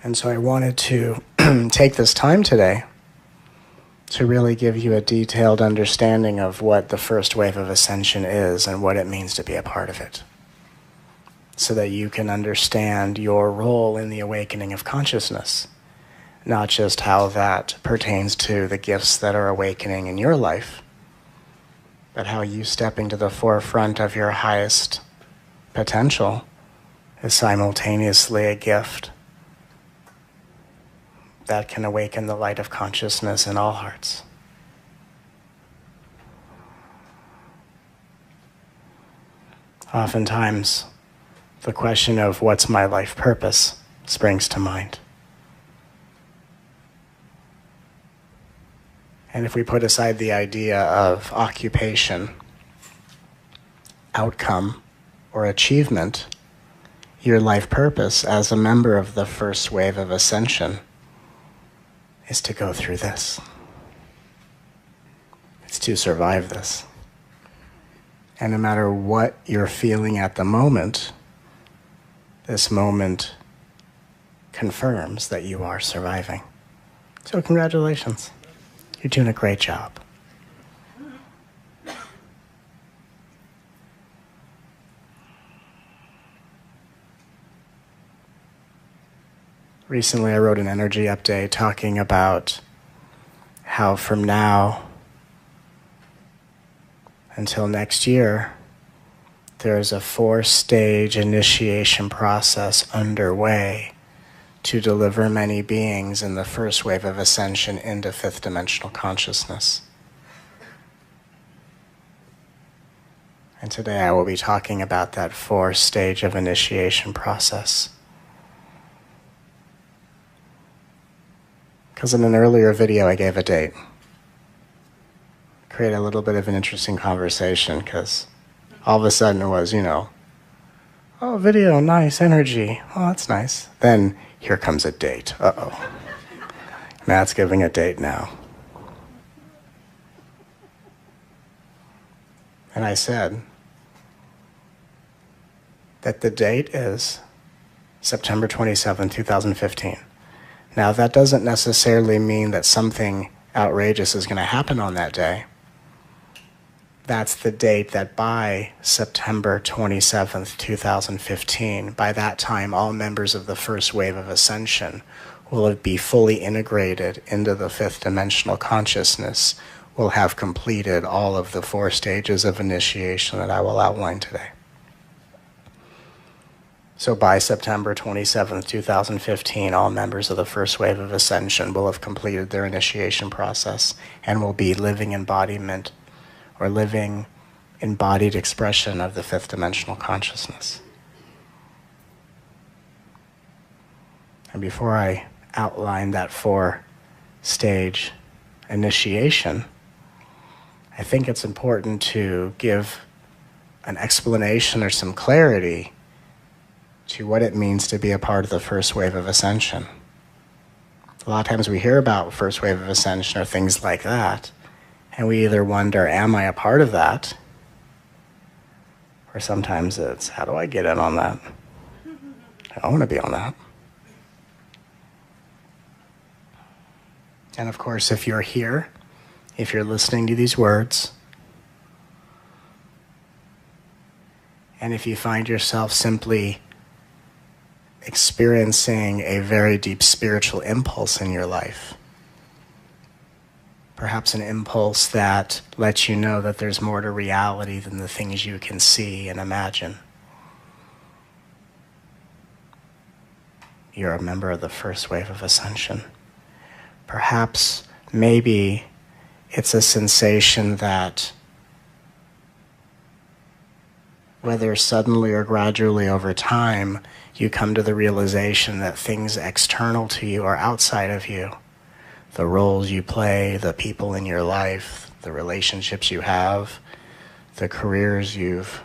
And so I wanted to take this time today to really give you a detailed understanding of what the first wave of ascension is and what it means to be a part of it, so that you can understand your role in the awakening of consciousness, not just how that pertains to the gifts that are awakening in your life, but how you stepping to the forefront of your highest potential is simultaneously a gift that can awaken the light of consciousness in all hearts. Oftentimes, the question of what's my life purpose springs to mind. And if we put aside the idea of occupation, outcome, or achievement, your life purpose as a member of the first wave of ascension is to go through this. It's to survive this. And no matter what you're feeling at the moment, this moment confirms that you are surviving. So congratulations. You're doing a great job. Recently, I wrote an energy update talking about how from now until next year, there's a 4-stage initiation process underway to deliver many beings in the first wave of ascension into fifth dimensional consciousness. And today I will be talking about that 4-stage of initiation process. Because in an earlier video I gave a date. Created a little bit of an interesting conversation because all of a sudden it was, oh, video, nice, energy. Oh, that's nice. Then here comes a date. Uh-oh. Matt's giving a date now. And I said that the date is September 27, 2015. Now, that doesn't necessarily mean that something outrageous is going to happen on that day. That's the date that by September 27th, 2015, by that time, all members of the first wave of ascension will be fully integrated into the fifth dimensional consciousness, will have completed all of the 4 stages of initiation that I will outline today. So by September 27th, 2015, all members of the first wave of ascension will have completed their initiation process and will be living embodiment or living embodied expression of the fifth dimensional consciousness. And before I outline that 4-stage initiation, I think it's important to give an explanation or some clarity to what it means to be a part of the first wave of ascension. A lot of times we hear about first wave of ascension or things like that, and we either wonder, am I a part of that? Or sometimes it's, how do I get in on that? I want to be on that. And of course, if you're here, if you're listening to these words, and if you find yourself simply experiencing a very deep spiritual impulse in your life, perhaps an impulse that lets you know that there's more to reality than the things you can see and imagine, you're a member of the first wave of ascension. Perhaps, maybe, it's a sensation that, whether suddenly or gradually over time, you come to the realization that things external to you are outside of you. The roles you play, the people in your life, the relationships you have, the careers you've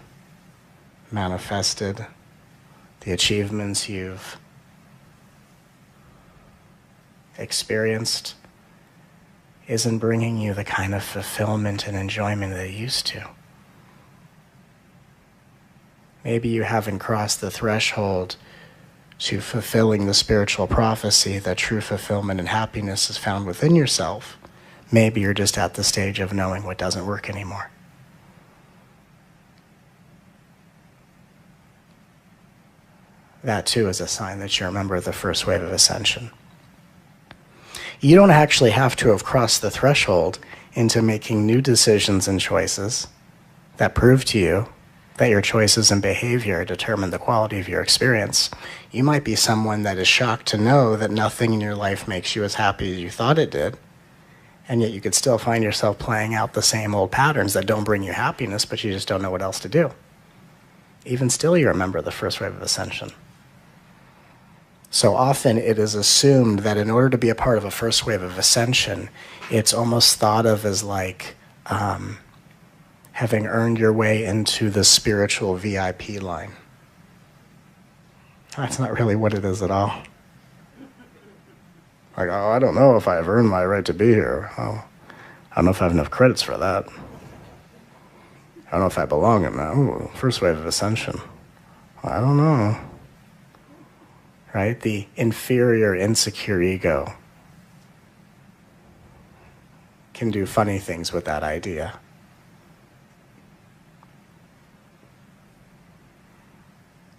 manifested, the achievements you've experienced, isn't bringing you the kind of fulfillment and enjoyment that it used to. Maybe you haven't crossed the threshold to fulfilling the spiritual prophecy that true fulfillment and happiness is found within yourself, maybe you're just at the stage of knowing what doesn't work anymore. That too is a sign that you're a member of the first wave of ascension. You don't actually have to have crossed the threshold into making new decisions and choices that prove to you that your choices and behavior determine the quality of your experience. You might be someone that is shocked to know that nothing in your life makes you as happy as you thought it did, and yet you could still find yourself playing out the same old patterns that don't bring you happiness, but you just don't know what else to do. Even still, you're a member of the first wave of ascension. So often it is assumed that in order to be a part of a first wave of ascension, it's almost thought of as like having earned your way into the spiritual VIP line. That's not really what it is at all. Like, oh, I don't know if I've earned my right to be here. Oh, I don't know if I have enough credits for that. I don't know if I belong in that. Ooh, first wave of ascension. I don't know. Right? The inferior, insecure ego can do funny things with that idea.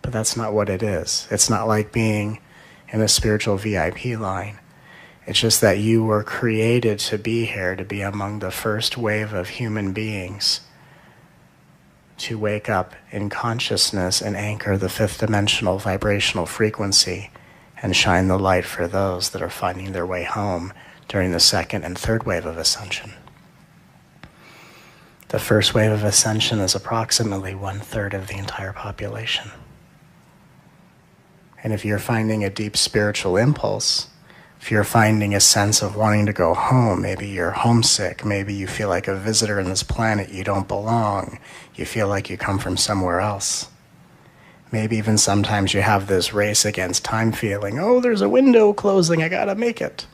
But that's not what it is. It's not like being in a spiritual VIP line. It's just that you were created to be here, to be among the first wave of human beings, to wake up in consciousness and anchor the fifth dimensional vibrational frequency and shine the light for those that are finding their way home during the second and third wave of ascension. The first wave of ascension is approximately 1/3 of the entire population. And if you're finding a deep spiritual impulse, if you're finding a sense of wanting to go home, maybe you're homesick, maybe you feel like a visitor in this planet, you don't belong, you feel like you come from somewhere else. Maybe even sometimes you have this race against time feeling, oh, there's a window closing, I gotta make it.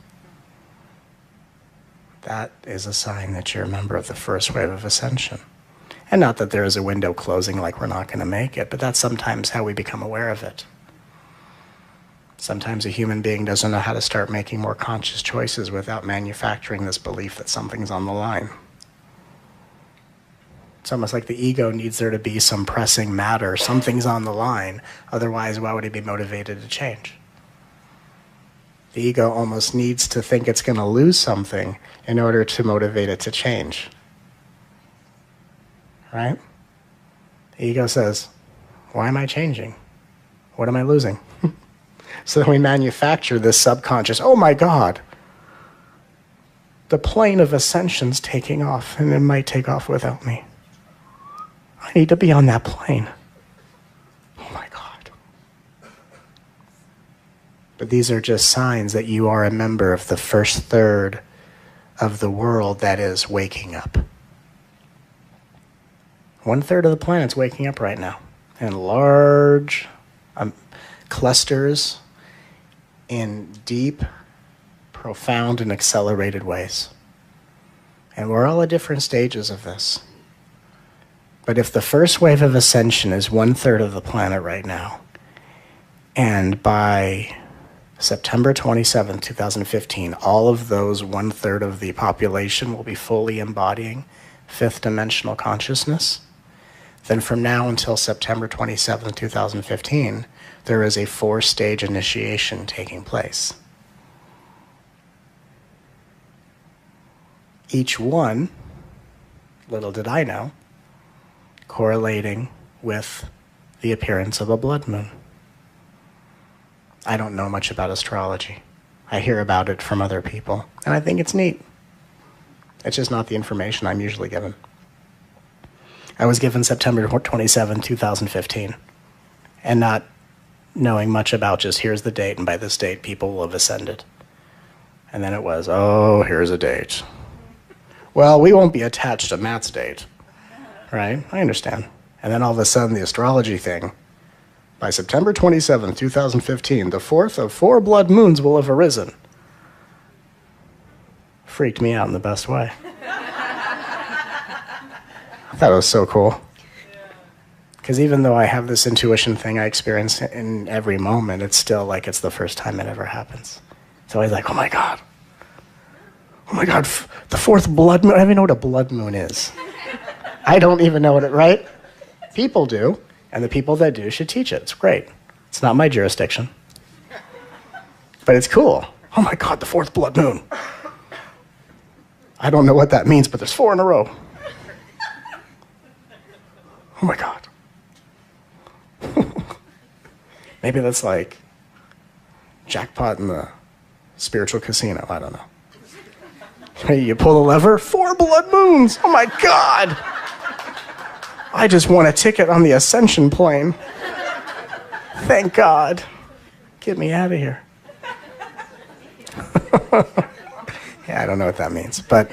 That is a sign that you're a member of the first wave of ascension. And not that there is a window closing like we're not gonna make it, but that's sometimes how we become aware of it. Sometimes a human being doesn't know how to start making more conscious choices without manufacturing this belief that something's on the line. It's almost like the ego needs there to be some pressing matter, something's on the line, otherwise why would he be motivated to change? The ego almost needs to think it's going to lose something in order to motivate it to change. Right? The ego says, why am I changing? What am I losing? So then we manufacture this subconscious, oh my God, the plane of ascension's taking off, and it might take off without me. I need to be on that plane. Oh my God. But these are just signs that you are a member of the first third of the world that is waking up. 1/3 of the planet's waking up right now in large clusters in deep, profound, and accelerated ways. And we're all at different stages of this. But if the first wave of ascension is 1/3 of the planet right now, and by September 27, 2015, all of those 1/3 of the population will be fully embodying fifth dimensional consciousness, then from now until September 27, 2015, there is a 4-stage initiation taking place. Each one, little did I know, correlating with the appearance of a blood moon. I don't know much about astrology. I hear about it from other people, and I think it's neat. It's just not the information I'm usually given. I was given September 27, 2015, and not knowing much about just here's the date, and by this date people will have ascended. And then it was, oh, here's a date. Well, we won't be attached to Matt's date, right? I understand. And then all of a sudden the astrology thing, by September 27, 2015, the 4th of 4 blood moons will have arisen. Freaked me out in the best way. I thought it was so cool. Because even though I have this intuition thing I experience in every moment, it's still like it's the first time it ever happens. It's always like, oh my God, the fourth blood moon. I don't even know what a blood moon is. I don't even know what it, right? People do, and the people that do should teach it. It's great. It's not my jurisdiction. But it's cool. Oh my God, the fourth blood moon. I don't know what that means, but there's 4 in a row. Oh my God. Maybe that's like jackpot in the spiritual casino. I don't know. Hey, you pull the lever, 4 blood moons. Oh my God. I just won a ticket on the Ascension plane. Thank God. Get me out of here. Yeah, I don't know what that means, but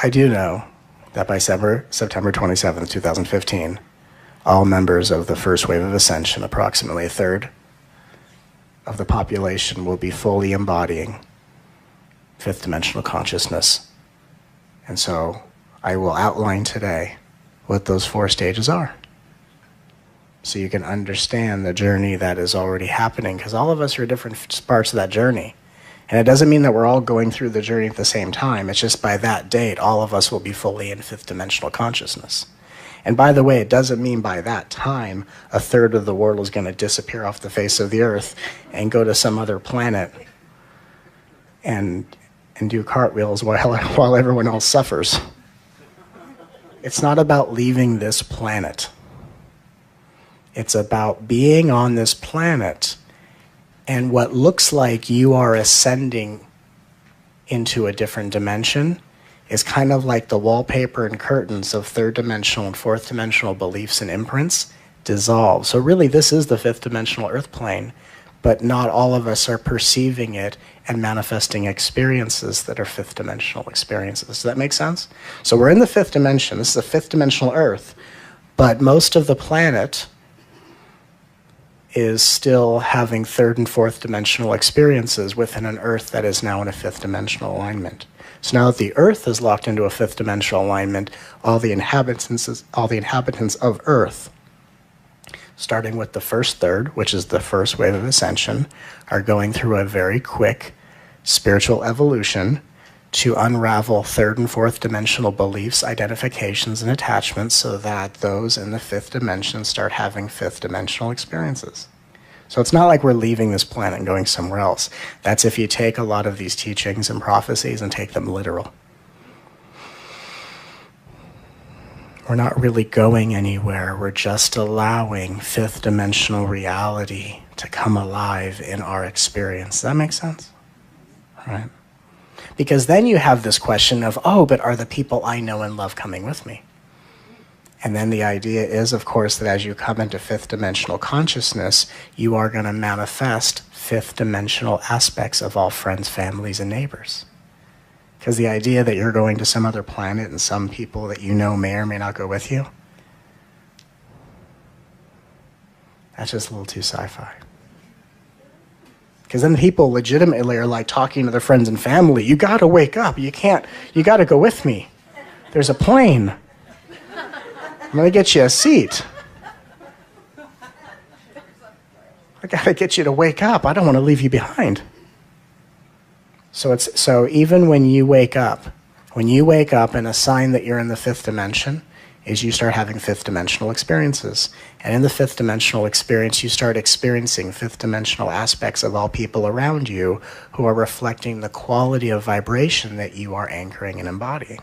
I do know that by September 27th, 2015, all members of the first wave of Ascension, approximately a third of the population, will be fully embodying fifth dimensional consciousness. And so I will outline today what those 4 stages are, so you can understand the journey that is already happening, because all of us are different parts of that journey. And it doesn't mean that we're all going through the journey at the same time. It's just by that date, all of us will be fully in fifth dimensional consciousness. And by the way, it doesn't mean by that time, a third of the world is going to disappear off the face of the earth and go to some other planet and do cartwheels while everyone else suffers. It's not about leaving this planet. It's about being on this planet, and what looks like you are ascending into a different dimension is kind of like the wallpaper and curtains of third dimensional and fourth dimensional beliefs and imprints dissolve. So really, this is the fifth dimensional earth plane, but not all of us are perceiving it and manifesting experiences that are fifth dimensional experiences. Does that make sense? So we're in the fifth dimension. This is a fifth dimensional earth, but most of the planet is still having third and fourth dimensional experiences within an earth that is now in a fifth dimensional alignment. So now that the earth is locked into a fifth dimensional alignment, all the inhabitants of earth, starting with the first third, which is the first wave of ascension, are going through a very quick spiritual evolution to unravel third and fourth dimensional beliefs, identifications, and attachments, so that those in the fifth dimension start having fifth dimensional experiences. So it's not like we're leaving this planet and going somewhere else. That's if you take a lot of these teachings and prophecies and take them literal. We're not really going anywhere. We're just allowing fifth dimensional reality to come alive in our experience. Does that make sense? All right. Because then you have this question of, oh, but are the people I know and love coming with me? And then the idea is, of course, that as you come into fifth dimensional consciousness, you are going to manifest fifth dimensional aspects of all friends, families, and neighbors. Because the idea that you're going to some other planet and some people that you know may or may not go with you, that's just a little too sci-fi. Because then people legitimately are like talking to their friends and family. You got to wake up. You can't. You got to go with me. There's a plane. I'm going to get you a seat. I got to get you to wake up. I don't want to leave you behind. So even when you wake up and a sign that you're in the fifth dimension is you start having fifth dimensional experiences. And in the fifth dimensional experience, you start experiencing fifth dimensional aspects of all people around you who are reflecting the quality of vibration that you are anchoring and embodying.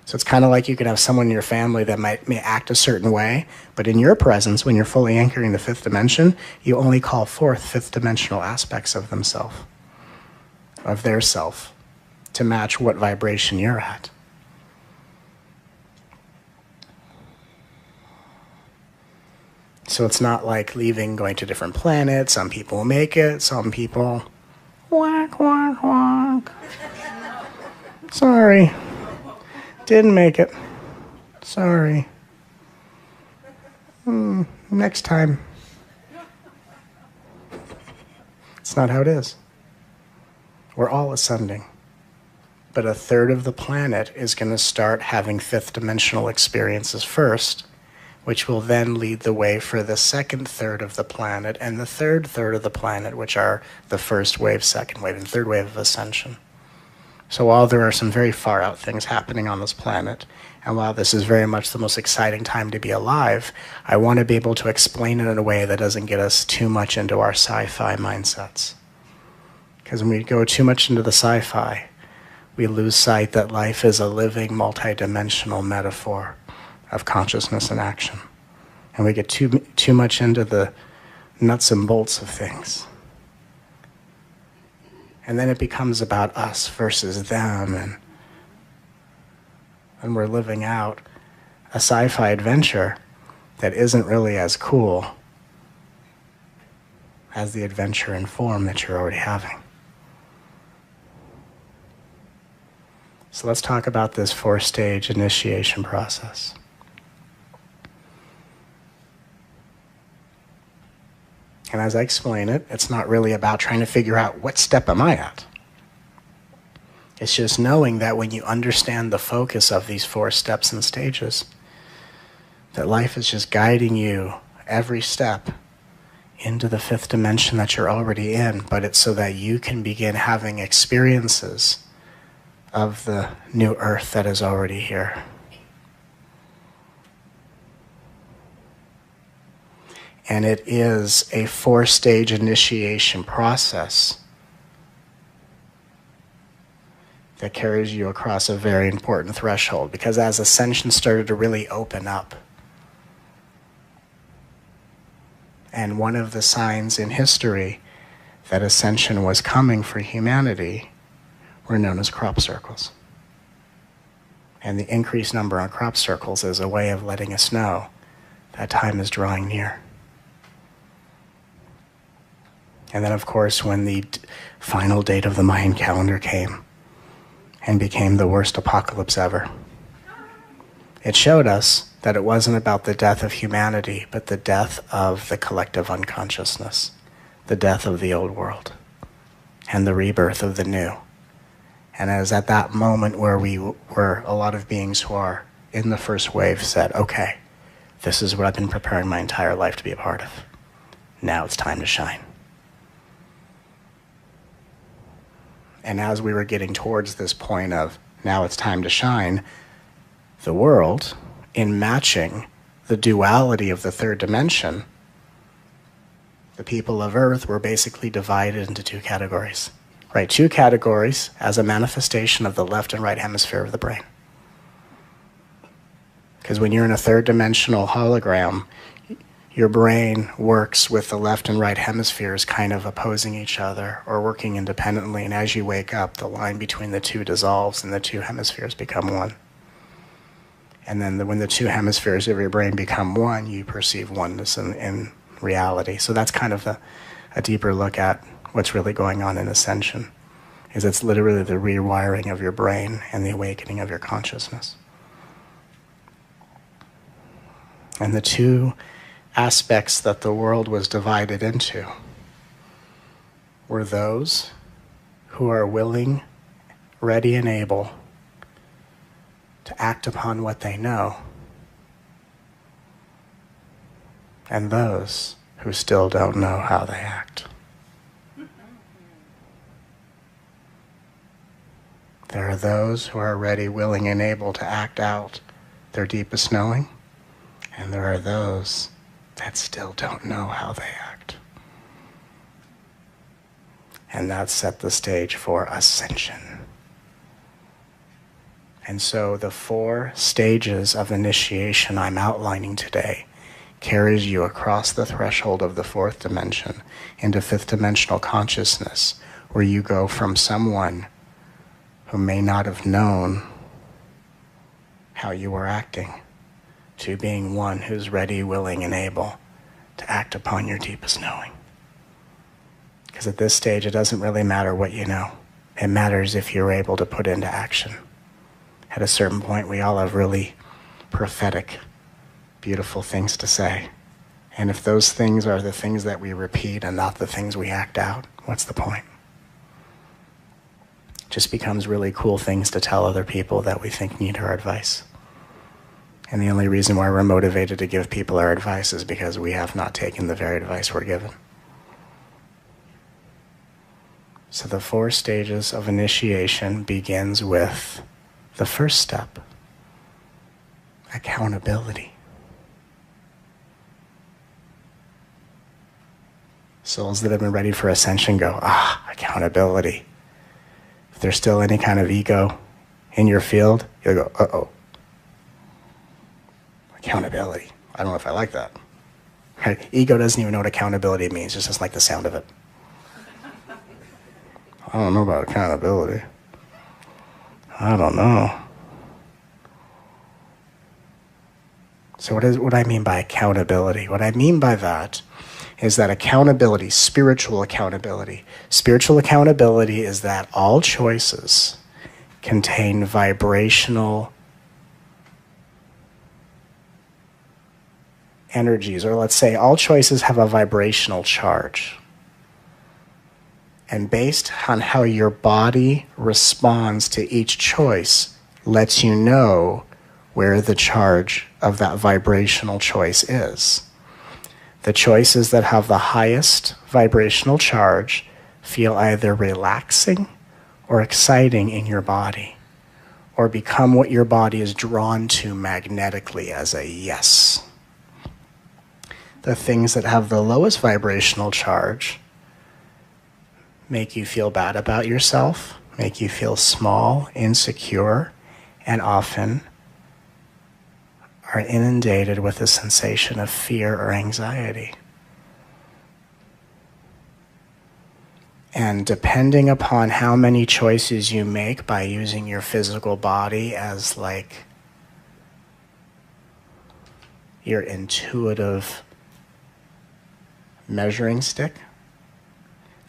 So it's kind of like you could have someone in your family that may act a certain way, but in your presence, when you're fully anchoring the fifth dimension, you only call forth fifth dimensional aspects of themselves, of their self, to match what vibration you're at. So it's not like leaving, going to different planets. Some people make it, some people, whack, whack, whack. Sorry, didn't make it. Sorry. Next time. It's not how it is. We're all ascending. but a third of the planet is going to start having fifth dimensional experiences first, which will then lead the way for the second third of the planet and the third third of the planet, which are the first wave, second wave, and third wave of ascension. So while there are some very far out things happening on this planet, and while this is very much the most exciting time to be alive, I want to be able to explain it in a way that doesn't get us too much into our sci-fi mindsets. Because when we go too much into the sci-fi, we lose sight that life is a living, multidimensional metaphor of consciousness and action. And we get too much into the nuts and bolts of things. And then it becomes about us versus them, and we're living out a sci-fi adventure that isn't really as cool as the adventure in form that you're already having. So let's talk about this 4-stage initiation process. And as I explain it, it's not really about trying to figure out what step am I at. It's just knowing that when you understand the focus of these 4 steps and stages, that life is just guiding you every step into the 5th dimension that you're already in, but it's so that you can begin having experiences of the new earth that is already here. And it is a 4-stage initiation process that carries you across a very important threshold, because as Ascension started to really open up, and one of the signs in history that Ascension was coming for humanity were known as crop circles. And the increased number on crop circles is a way of letting us know that time is drawing near. And then, of course, when the final date of the Mayan calendar came and became the worst apocalypse ever, it showed us that it wasn't about the death of humanity, but the death of the collective unconsciousness, the death of the old world, and the rebirth of the new. And it was at that moment where a lot of beings who are in the first wave said, okay, this is what I've been preparing my entire life to be a part of. Now it's time to shine. And as we were getting towards this point of now it's time to shine, the world, in matching the duality of the 3rd dimension, the people of Earth were basically divided into 2 categories. Right, 2 categories as a manifestation of the left and right hemisphere of the brain. Because when you're in a 3rd dimensional hologram, your brain works with the left and right hemispheres kind of opposing each other or working independently, and as you wake up, the line between the 2 dissolves and the 2 hemispheres become one. And then when the 2 hemispheres of your brain become one, you perceive oneness in reality. So that's kind of a deeper look at what's really going on in Ascension, is it's literally the rewiring of your brain and the awakening of your consciousness. And the 2 aspects that the world was divided into were those who are willing, ready, and able to act upon what they know, and those who still don't know how they act. There are those who are ready, willing, and able to act out their deepest knowing, and there are those that still don't know how they act. And that set the stage for Ascension. And so the 4 stages of initiation I'm outlining today carries you across the threshold of the 4th dimension into 5th dimensional consciousness, where you go from someone who may not have known how you were acting to being one who's ready, willing, and able to act upon your deepest knowing. Because at this stage, it doesn't really matter what you know. It matters if you're able to put into action. At a certain point, we all have really prophetic, beautiful things to say. And if those things are the things that we repeat and not the things we act out, what's the point? just becomes really cool things to tell other people that we think need our advice. And the only reason why we're motivated to give people our advice is because we have not taken the very advice we're given. So the 4 stages of initiation begins with the first step, accountability. Souls that have been ready for ascension go, accountability. If there's still any kind of ego in your field, you'll go, uh-oh. Accountability. I don't know if I like that. Right? Ego doesn't even know what accountability means. It's just like the sound of it. I don't know about accountability. I don't know. So what I mean by accountability? What I mean by that is that accountability, spiritual accountability is that all choices contain vibrational energies, or let's say all choices have a vibrational charge. And based on how your body responds to each choice lets you know where the charge of that vibrational choice is. The choices that have the highest vibrational charge feel either relaxing or exciting in your body, or become what your body is drawn to magnetically as a yes. The things that have the lowest vibrational charge make you feel bad about yourself, make you feel small, insecure, and often are inundated with a sensation of fear or anxiety. And depending upon how many choices you make by using your physical body as like your intuitive measuring stick,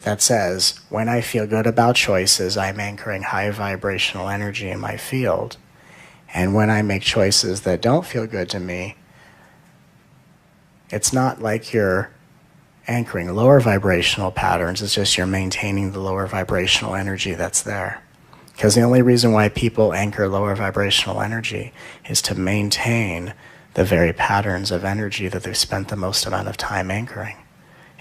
that says, when I feel good about choices, I'm anchoring high vibrational energy in my field. And when I make choices that don't feel good to me, it's not like you're anchoring lower vibrational patterns, it's just you're maintaining the lower vibrational energy that's there. Because the only reason why people anchor lower vibrational energy is to maintain the very patterns of energy that they've spent the most amount of time anchoring.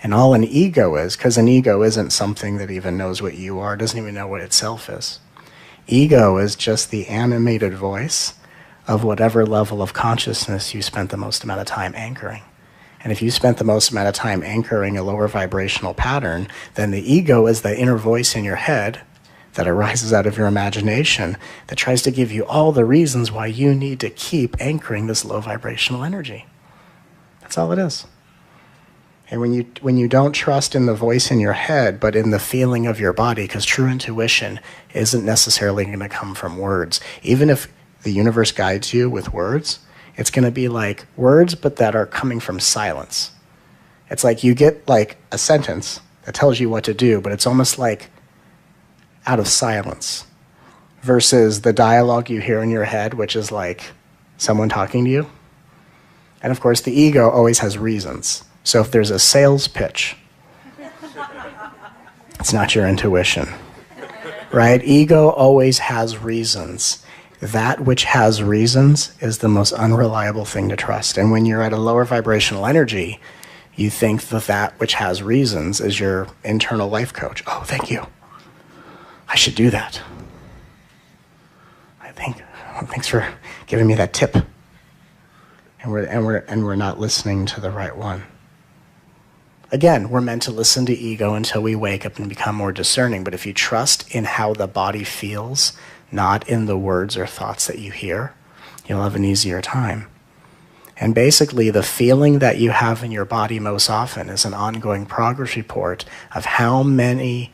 And all an ego is, because an ego isn't something that even knows what you are, doesn't even know what itself is. Ego is just the animated voice of whatever level of consciousness you spent the most amount of time anchoring. And if you spent the most amount of time anchoring a lower vibrational pattern, then the ego is the inner voice in your head that arises out of your imagination that tries to give you all the reasons why you need to keep anchoring this low vibrational energy. That's all it is. And when you don't trust in the voice in your head, but in the feeling of your body, because true intuition isn't necessarily going to come from words. Even if the universe guides you with words, it's going to be like words, but that are coming from silence. It's like you get like a sentence that tells you what to do, but it's almost like out of silence, versus the dialogue you hear in your head, which is like someone talking to you. And of course, the ego always has reasons. So if there's a sales pitch, it's not your intuition, right? Ego always has reasons. That which has reasons is the most unreliable thing to trust. And when you're at a lower vibrational energy, you think that that which has reasons is your internal life coach. Oh, thank you. I should do that. Thanks for giving me that tip. And we're not listening to the right one. Again, we're meant to listen to ego until we wake up and become more discerning. But if you trust in how the body feels, not in the words or thoughts that you hear, you'll have an easier time. And basically, the feeling that you have in your body most often is an ongoing progress report of how many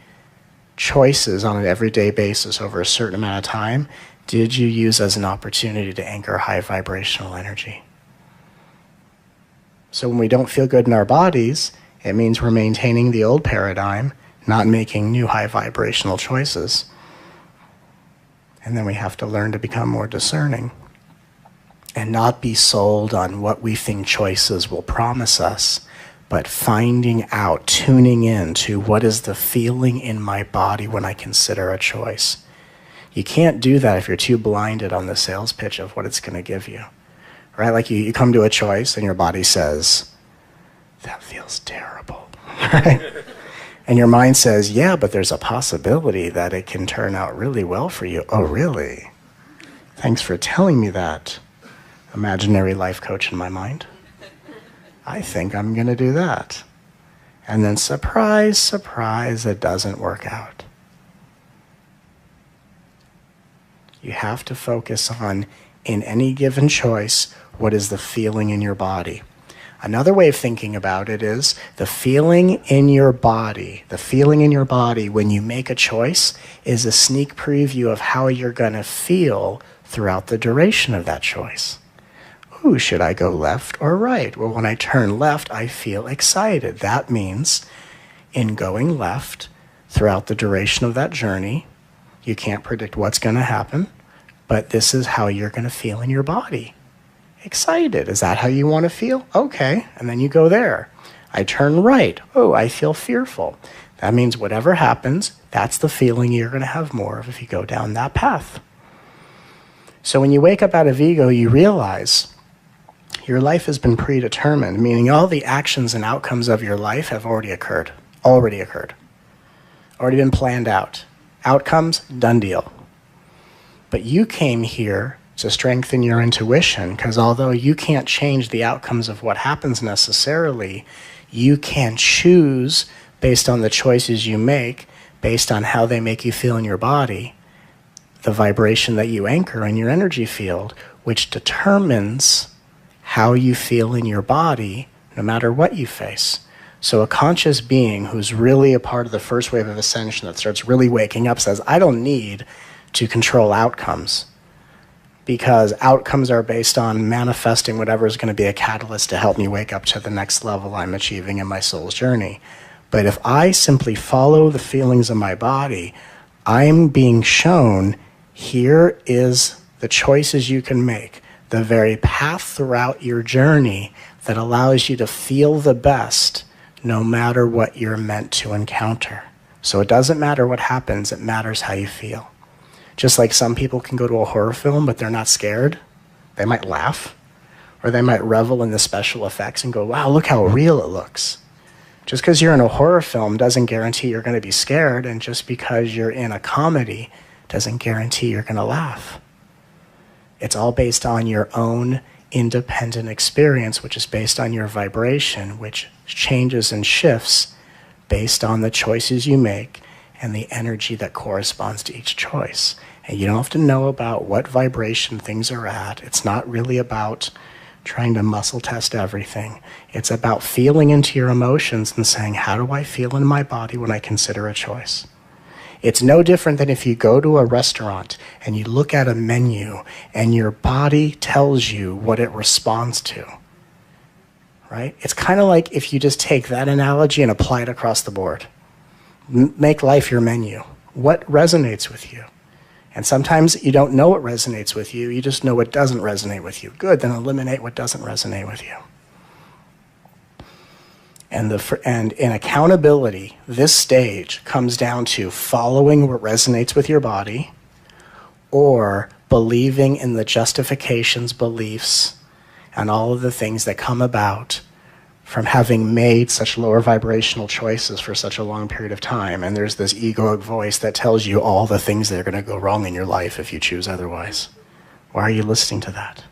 choices on an everyday basis over a certain amount of time did you use as an opportunity to anchor high vibrational energy. So when we don't feel good in our bodies, it means we're maintaining the old paradigm, not making new high vibrational choices. And then we have to learn to become more discerning and not be sold on what we think choices will promise us, but finding out, tuning in to what is the feeling in my body when I consider a choice. You can't do that if you're too blinded on the sales pitch of what it's going to give you. Right? Like you come to a choice and your body says, that feels terrible. Right? And your mind says, yeah, but there's a possibility that it can turn out really well for you. Oh, really? Thanks for telling me that, imaginary life coach in my mind. I think I'm going to do that. And then surprise, surprise, it doesn't work out. You have to focus on, in any given choice, what is the feeling in your body. Another way of thinking about it is the feeling in your body. The feeling in your body when you make a choice is a sneak preview of how you're going to feel throughout the duration of that choice. Ooh, should I go left or right? Well, when I turn left, I feel excited. That means in going left throughout the duration of that journey, you can't predict what's going to happen, but this is how you're going to feel in your body. Excited. Is that how you want to feel? Okay. And then you go there. I turn right. Oh, I feel fearful. That means whatever happens, that's the feeling you're going to have more of if you go down that path. So when you wake up out of ego, you realize your life has been predetermined, meaning all the actions and outcomes of your life have already occurred. Already been planned out. Outcomes, done deal. But you came here to strengthen your intuition, because although you can't change the outcomes of what happens necessarily, you can choose based on the choices you make, based on how they make you feel in your body, the vibration that you anchor in your energy field, which determines how you feel in your body no matter what you face. So a conscious being who's really a part of the first wave of ascension that starts really waking up says, I don't need to control outcomes, because outcomes are based on manifesting whatever is going to be a catalyst to help me wake up to the next level I'm achieving in my soul's journey. But if I simply follow the feelings of my body, I'm being shown, here is the choices you can make, the very path throughout your journey that allows you to feel the best no matter what you're meant to encounter. So it doesn't matter what happens, it matters how you feel. Just like some people can go to a horror film, but they're not scared. They might laugh, or they might revel in the special effects and go, wow, look how real it looks. Just because you're in a horror film doesn't guarantee you're going to be scared, and just because you're in a comedy doesn't guarantee you're going to laugh. It's all based on your own independent experience, which is based on your vibration, which changes and shifts based on the choices you make and the energy that corresponds to each choice. And you don't have to know about what vibration things are at. It's not really about trying to muscle test everything. It's about feeling into your emotions and saying, how do I feel in my body when I consider a choice? It's no different than if you go to a restaurant and you look at a menu and your body tells you what it responds to, right? It's kind of like if you just take that analogy and apply it across the board. Make life your menu. What resonates with you? And sometimes you don't know what resonates with you, you just know what doesn't resonate with you. Good, then eliminate what doesn't resonate with you. And in accountability, this stage comes down to following what resonates with your body or believing in the justifications, beliefs, and all of the things that come about from having made such lower vibrational choices for such a long period of time. And there's this egoic voice that tells you all the things that are going to go wrong in your life if you choose otherwise. Why are you listening to that?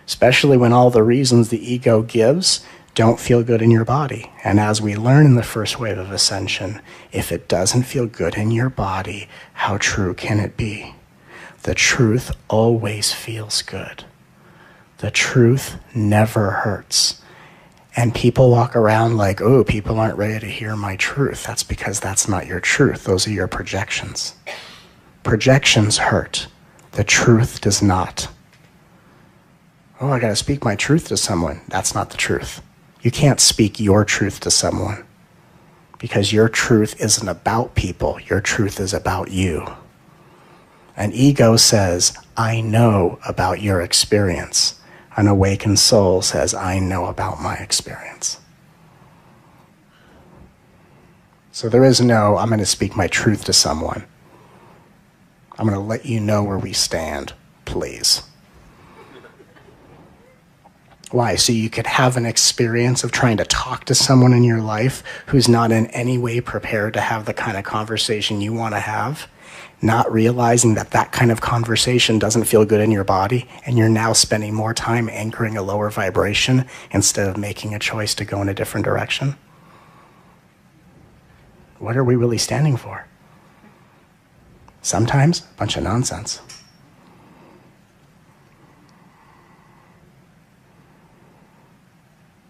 Especially when all the reasons the ego gives don't feel good in your body. And as we learn in the first wave of ascension, if it doesn't feel good in your body, how true can it be? The truth always feels good. The truth never hurts. And people walk around like, oh, people aren't ready to hear my truth. That's because that's not your truth. Those are your projections. Projections hurt. The truth does not. Oh, I got to speak my truth to someone. That's not the truth. You can't speak your truth to someone because your truth isn't about people. Your truth is about you. An ego says, I know about your experience. An awakened soul says, I know about my experience. So there is no, I'm going to speak my truth to someone. I'm going to let you know where we stand, please. Why? So you could have an experience of trying to talk to someone in your life who's not in any way prepared to have the kind of conversation you want to have, not realizing that that kind of conversation doesn't feel good in your body, and you're now spending more time anchoring a lower vibration instead of making a choice to go in a different direction. What are we really standing for? Sometimes a bunch of nonsense.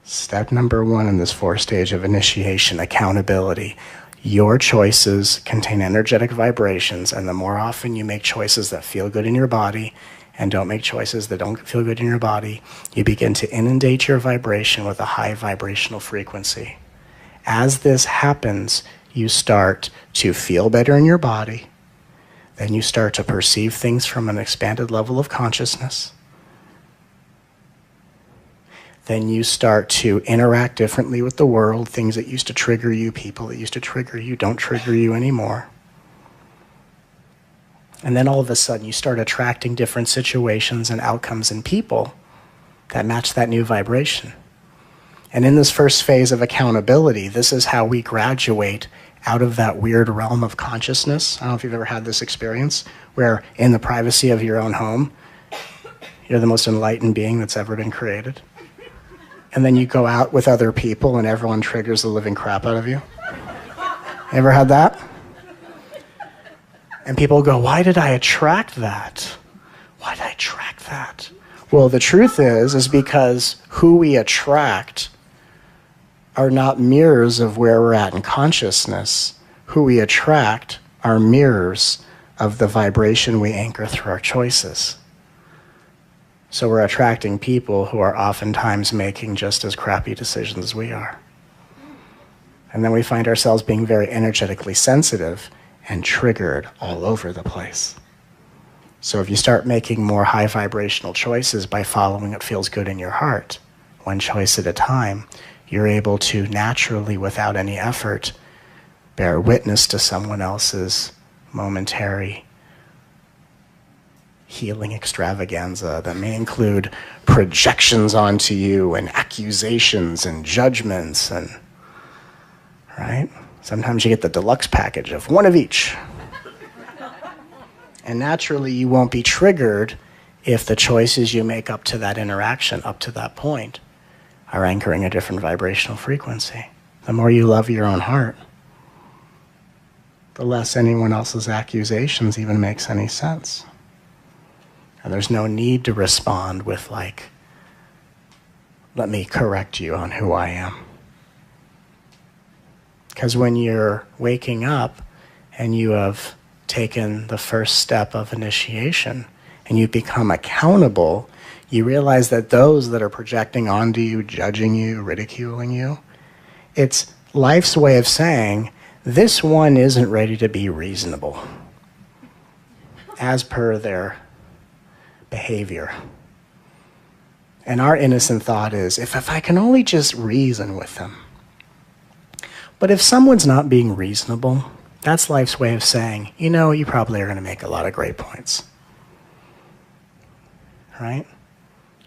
Step number 1 in this 4-stage of initiation, accountability. Your choices contain energetic vibrations, and the more often you make choices that feel good in your body and don't make choices that don't feel good in your body, you begin to inundate your vibration with a high vibrational frequency. As this happens, you start to feel better in your body. Then you start to perceive things from an expanded level of consciousness. Then you start to interact differently with the world. Things that used to trigger you, people that used to trigger you, don't trigger you anymore. And then all of a sudden you start attracting different situations and outcomes in people that match that new vibration. And in this first phase of accountability, this is how we graduate out of that weird realm of consciousness. I don't know if you've ever had this experience, where in the privacy of your own home, you're the most enlightened being that's ever been created. And then you go out with other people and everyone triggers the living crap out of you. Ever had that? And people go, why did I attract that? Why did I attract that? Well, the truth is because who we attract are not mirrors of where we're at in consciousness. Who we attract are mirrors of the vibration we anchor through our choices. So we're attracting people who are oftentimes making just as crappy decisions as we are. And then we find ourselves being very energetically sensitive and triggered all over the place. So if you start making more high vibrational choices by following what feels good in your heart, one choice at a time, you're able to naturally, without any effort, bear witness to someone else's momentary healing extravaganza that may include projections onto you and accusations and judgments and, right? Sometimes you get the deluxe package of one of each. And naturally you won't be triggered if the choices you make up to that interaction, up to that point, are anchoring a different vibrational frequency. The more you love your own heart, the less anyone else's accusations even makes any sense. And there's no need to respond with like, let me correct you on who I am. Because when you're waking up and you have taken the first step of initiation and you become accountable, you realize that those that are projecting onto you, judging you, ridiculing you, it's life's way of saying, this one isn't ready to be reasonable as per their behavior. And our innocent thought is, if I can only just reason with them. But if someone's not being reasonable, that's life's way of saying, you know, you probably are going to make a lot of great points. Right?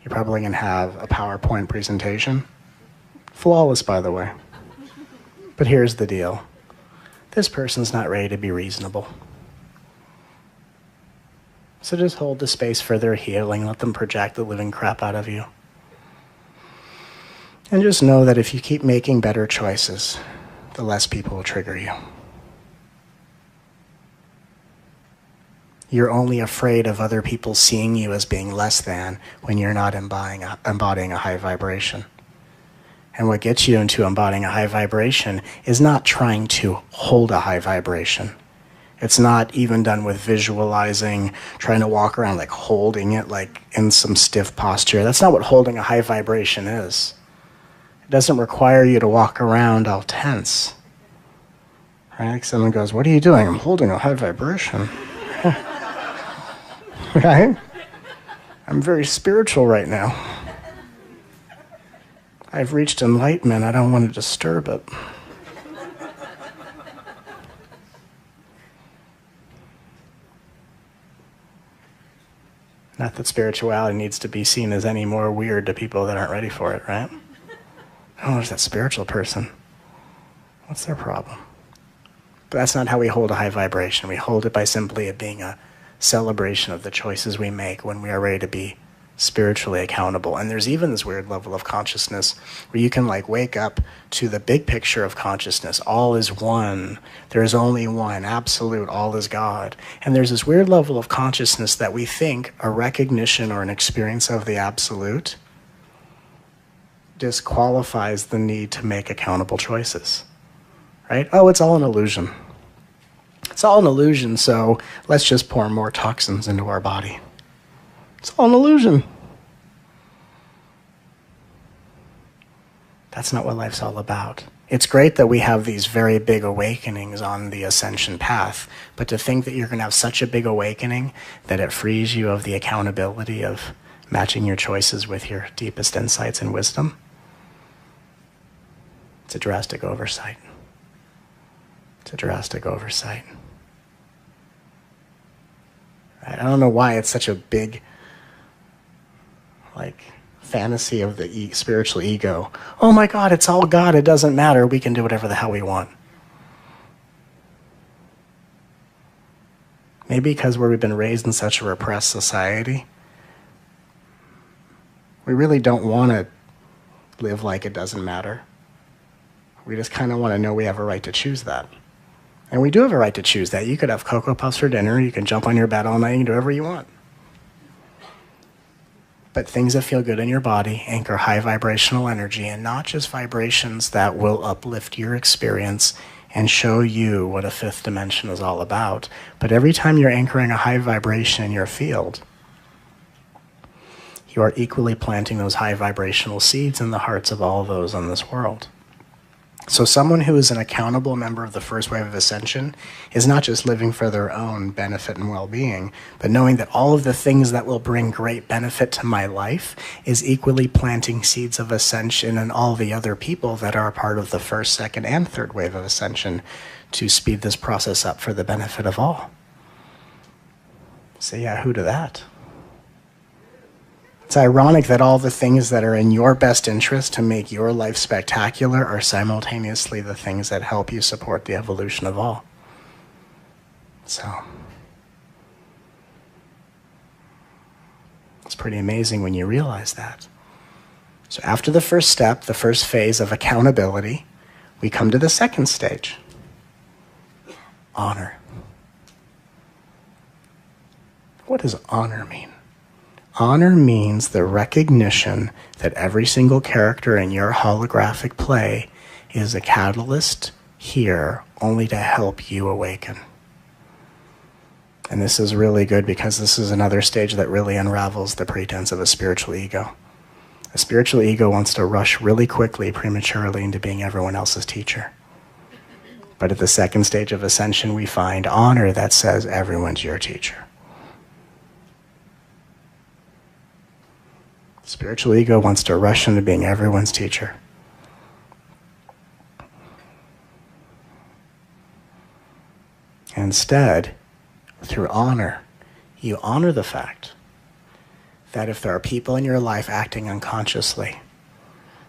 You're probably going to have a PowerPoint presentation. Flawless, by the way. But here's the deal. This person's not ready to be reasonable. So just hold the space for their healing. Let them project the living crap out of you. And just know that if you keep making better choices, the less people will trigger you. You're only afraid of other people seeing you as being less than when you're not embodying a high vibration. And what gets you into embodying a high vibration is not trying to hold a high vibration. It's not even done with visualizing, trying to walk around like holding it like in some stiff posture. That's not what holding a high vibration is. It doesn't require you to walk around all tense. Right? Like someone goes, what are you doing? I'm holding a high vibration. Right? I'm very spiritual right now. I've reached enlightenment. I don't want to disturb it. Not that spirituality needs to be seen as any more weird to people that aren't ready for it, right? Oh, there's that spiritual person. What's their problem? But that's not how we hold a high vibration. We hold it by simply it being a celebration of the choices we make when we are ready to be spiritually accountable. And there's even this weird level of consciousness where you can like wake up to the big picture of consciousness. All is one. There is only one. Absolute. All is God. And there's this weird level of consciousness that we think a recognition or an experience of the absolute disqualifies the need to make accountable choices. Right? Oh, it's all an illusion. It's all an illusion, so let's just pour more toxins into our body. It's all an illusion. That's not what life's all about. It's great that we have these very big awakenings on the ascension path, but to think that you're going to have such a big awakening that it frees you of the accountability of matching your choices with your deepest insights and wisdom, it's a drastic oversight. It's a drastic oversight. I don't know why it's such a big fantasy of the spiritual ego. Oh my God, it's all God, it doesn't matter, we can do whatever the hell we want. Maybe because we've been raised in such a repressed society, we really don't want to live like it doesn't matter. We just kind of want to know we have a right to choose that. And we do have a right to choose that. You could have Cocoa Puffs for dinner, you can jump on your bed all night, you can do whatever you want. But things that feel good in your body anchor high vibrational energy, and not just vibrations that will uplift your experience and show you what a fifth dimension is all about. But every time you're anchoring a high vibration in your field, you are equally planting those high vibrational seeds in the hearts of all those in this world. So someone who is an accountable member of the first wave of ascension is not just living for their own benefit and well-being, but knowing that all of the things that will bring great benefit to my life is equally planting seeds of ascension in all the other people that are a part of the first, second, and third wave of ascension to speed this process up for the benefit of all. Say yahoo to that. It's ironic that all the things that are in your best interest to make your life spectacular are simultaneously the things that help you support the evolution of all. So, it's pretty amazing when you realize that. So after the first step, the first phase of accountability, we come to the second stage. Honor. What does honor mean? Honor means the recognition that every single character in your holographic play is a catalyst here only to help you awaken. And this is really good because this is another stage that really unravels the pretense of a spiritual ego. A spiritual ego wants to rush really quickly, prematurely into being everyone else's teacher. But at the second stage of ascension, we find honor that says everyone's your teacher. Spiritual ego wants to rush into being everyone's teacher. Instead, through honor, you honor the fact that if there are people in your life acting unconsciously,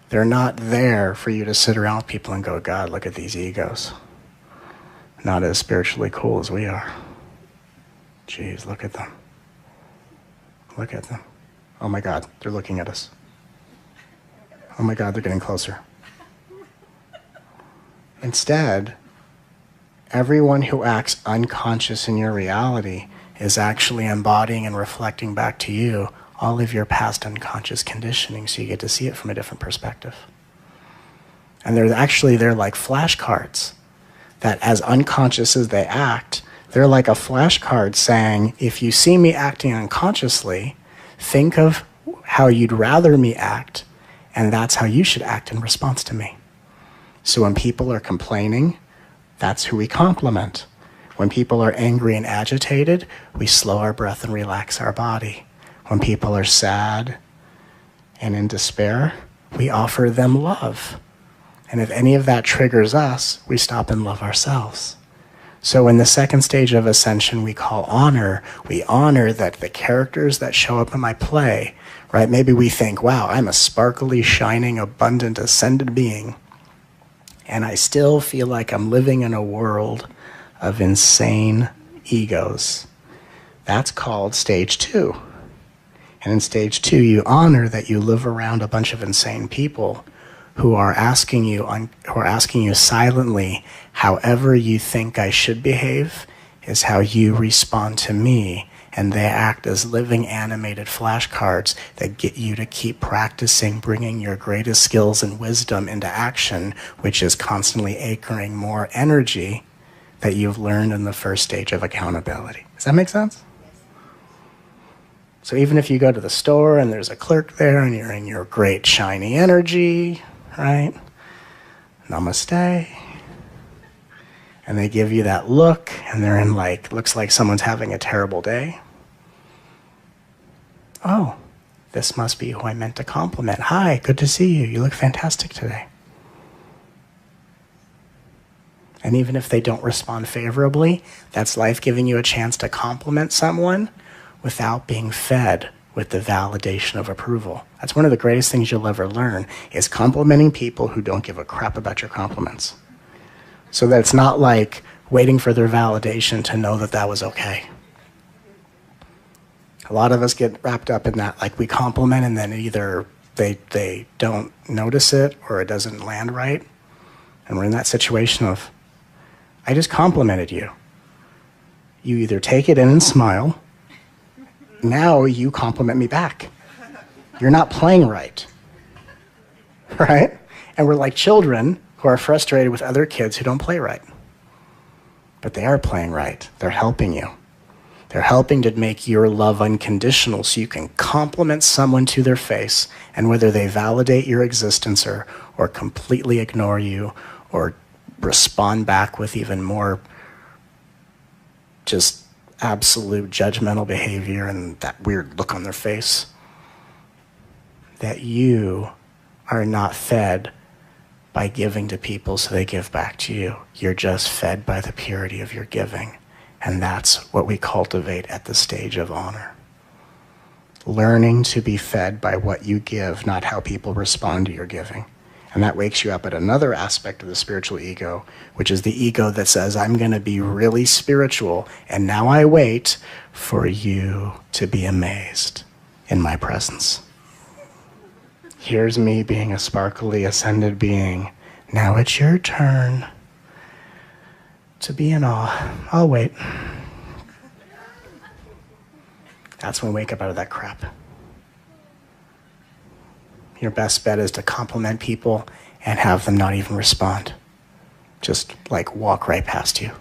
they're not there for you to sit around with people and go, God, look at these egos. Not as spiritually cool as we are. Jeez, look at them. Look at them. Oh my God, they're looking at us. Oh my God, they're getting closer. Instead, everyone who acts unconscious in your reality is actually embodying and reflecting back to you all of your past unconscious conditioning, so you get to see it from a different perspective. And they're like flashcards that, as unconscious as they act, they're like a flashcard saying, if you see me acting unconsciously, think of how you'd rather me act, and that's how you should act in response to me. So when people are complaining, that's who we compliment. When people are angry and agitated, we slow our breath and relax our body. When people are sad and in despair, we offer them love. And if any of that triggers us, we stop and love ourselves. So in the second stage of ascension, we call honor. We honor that the characters that show up in my play, right? Maybe we think, wow, I'm a sparkly, shining, abundant, ascended being, and I still feel like I'm living in a world of insane egos. That's called stage 2. And in stage 2, you honor that you live around a bunch of insane people who are asking you silently, however you think I should behave is how you respond to me. And they act as living animated flashcards that get you to keep practicing bringing your greatest skills and wisdom into action, which is constantly anchoring more energy that you've learned in the first stage of accountability. Does that make sense? So even if you go to the store and there's a clerk there and you're in your great shiny energy, right? Namaste. And they give you that look and they're in looks like someone's having a terrible day. Oh, this must be who I meant to compliment. Hi, good to see you. You look fantastic today. And even if they don't respond favorably, that's life giving you a chance to compliment someone without being fed with the validation of approval. That's one of the greatest things you'll ever learn, is complimenting people who don't give a crap about your compliments. So that it's not like waiting for their validation to know that that was okay. A lot of us get wrapped up in that, like we compliment and then either they don't notice it or it doesn't land right. And we're in that situation of, I just complimented you. You either take it in and smile. Now you compliment me back. You're not playing right. Right? And we're like children who are frustrated with other kids who don't play right. But they are playing right. They're helping you. They're helping to make your love unconditional so you can compliment someone to their face, and whether they validate your existence or completely ignore you or respond back with even more just absolute judgmental behavior and that weird look on their face, that you are not fed by giving to people so they give back to you. You're just fed by the purity of your giving. And that's what we cultivate at the stage of honor. Learning to be fed by what you give, not how people respond to your giving. And that wakes you up at another aspect of the spiritual ego, which is the ego that says, I'm going to be really spiritual, and now I wait for you to be amazed in my presence. Here's me being a sparkly, ascended being. Now it's your turn to be in awe. I'll wait. That's when we wake up out of that crap. Your best bet is to compliment people and have them not even respond. Just like walk right past you.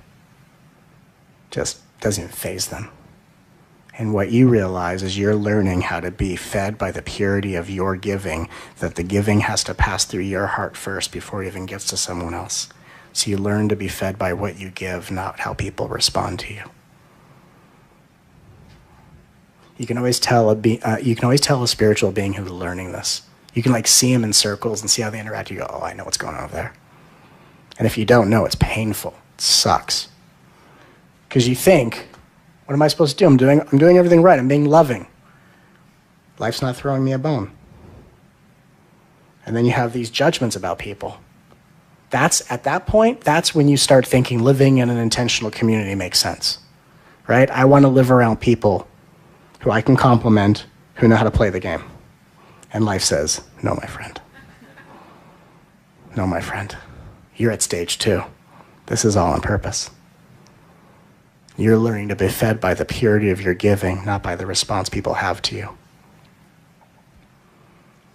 Just doesn't even faze them. And what you realize is you're learning how to be fed by the purity of your giving, that the giving has to pass through your heart first before it even gets to someone else. So you learn to be fed by what you give, not how people respond to you. You can always tell a spiritual being who's learning this. You can see them in circles and see how they interact. You go, oh, I know what's going on over there. And if you don't know, it's painful. It sucks. Because you think, what am I supposed to do? I'm doing everything right. I'm being loving. Life's not throwing me a bone. And then you have these judgments about people. At that point, that's when you start thinking living in an intentional community makes sense, right? I want to live around people who I can compliment, who know how to play the game. And life says, no, my friend. No, my friend. You're at stage 2. This is all on purpose. You're learning to be fed by the purity of your giving, not by the response people have to you.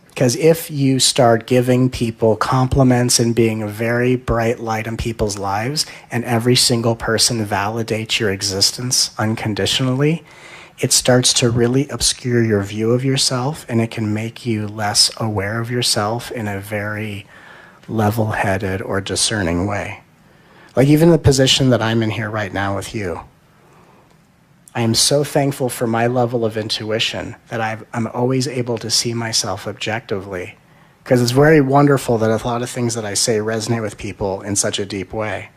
Because if you start giving people compliments and being a very bright light in people's lives, and every single person validates your existence unconditionally, it starts to really obscure your view of yourself, and it can make you less aware of yourself in a very level-headed or discerning way. Like even the position that I'm in here right now with you, I am so thankful for my level of intuition that I'm always able to see myself objectively, because it's very wonderful that a lot of things that I say resonate with people in such a deep way.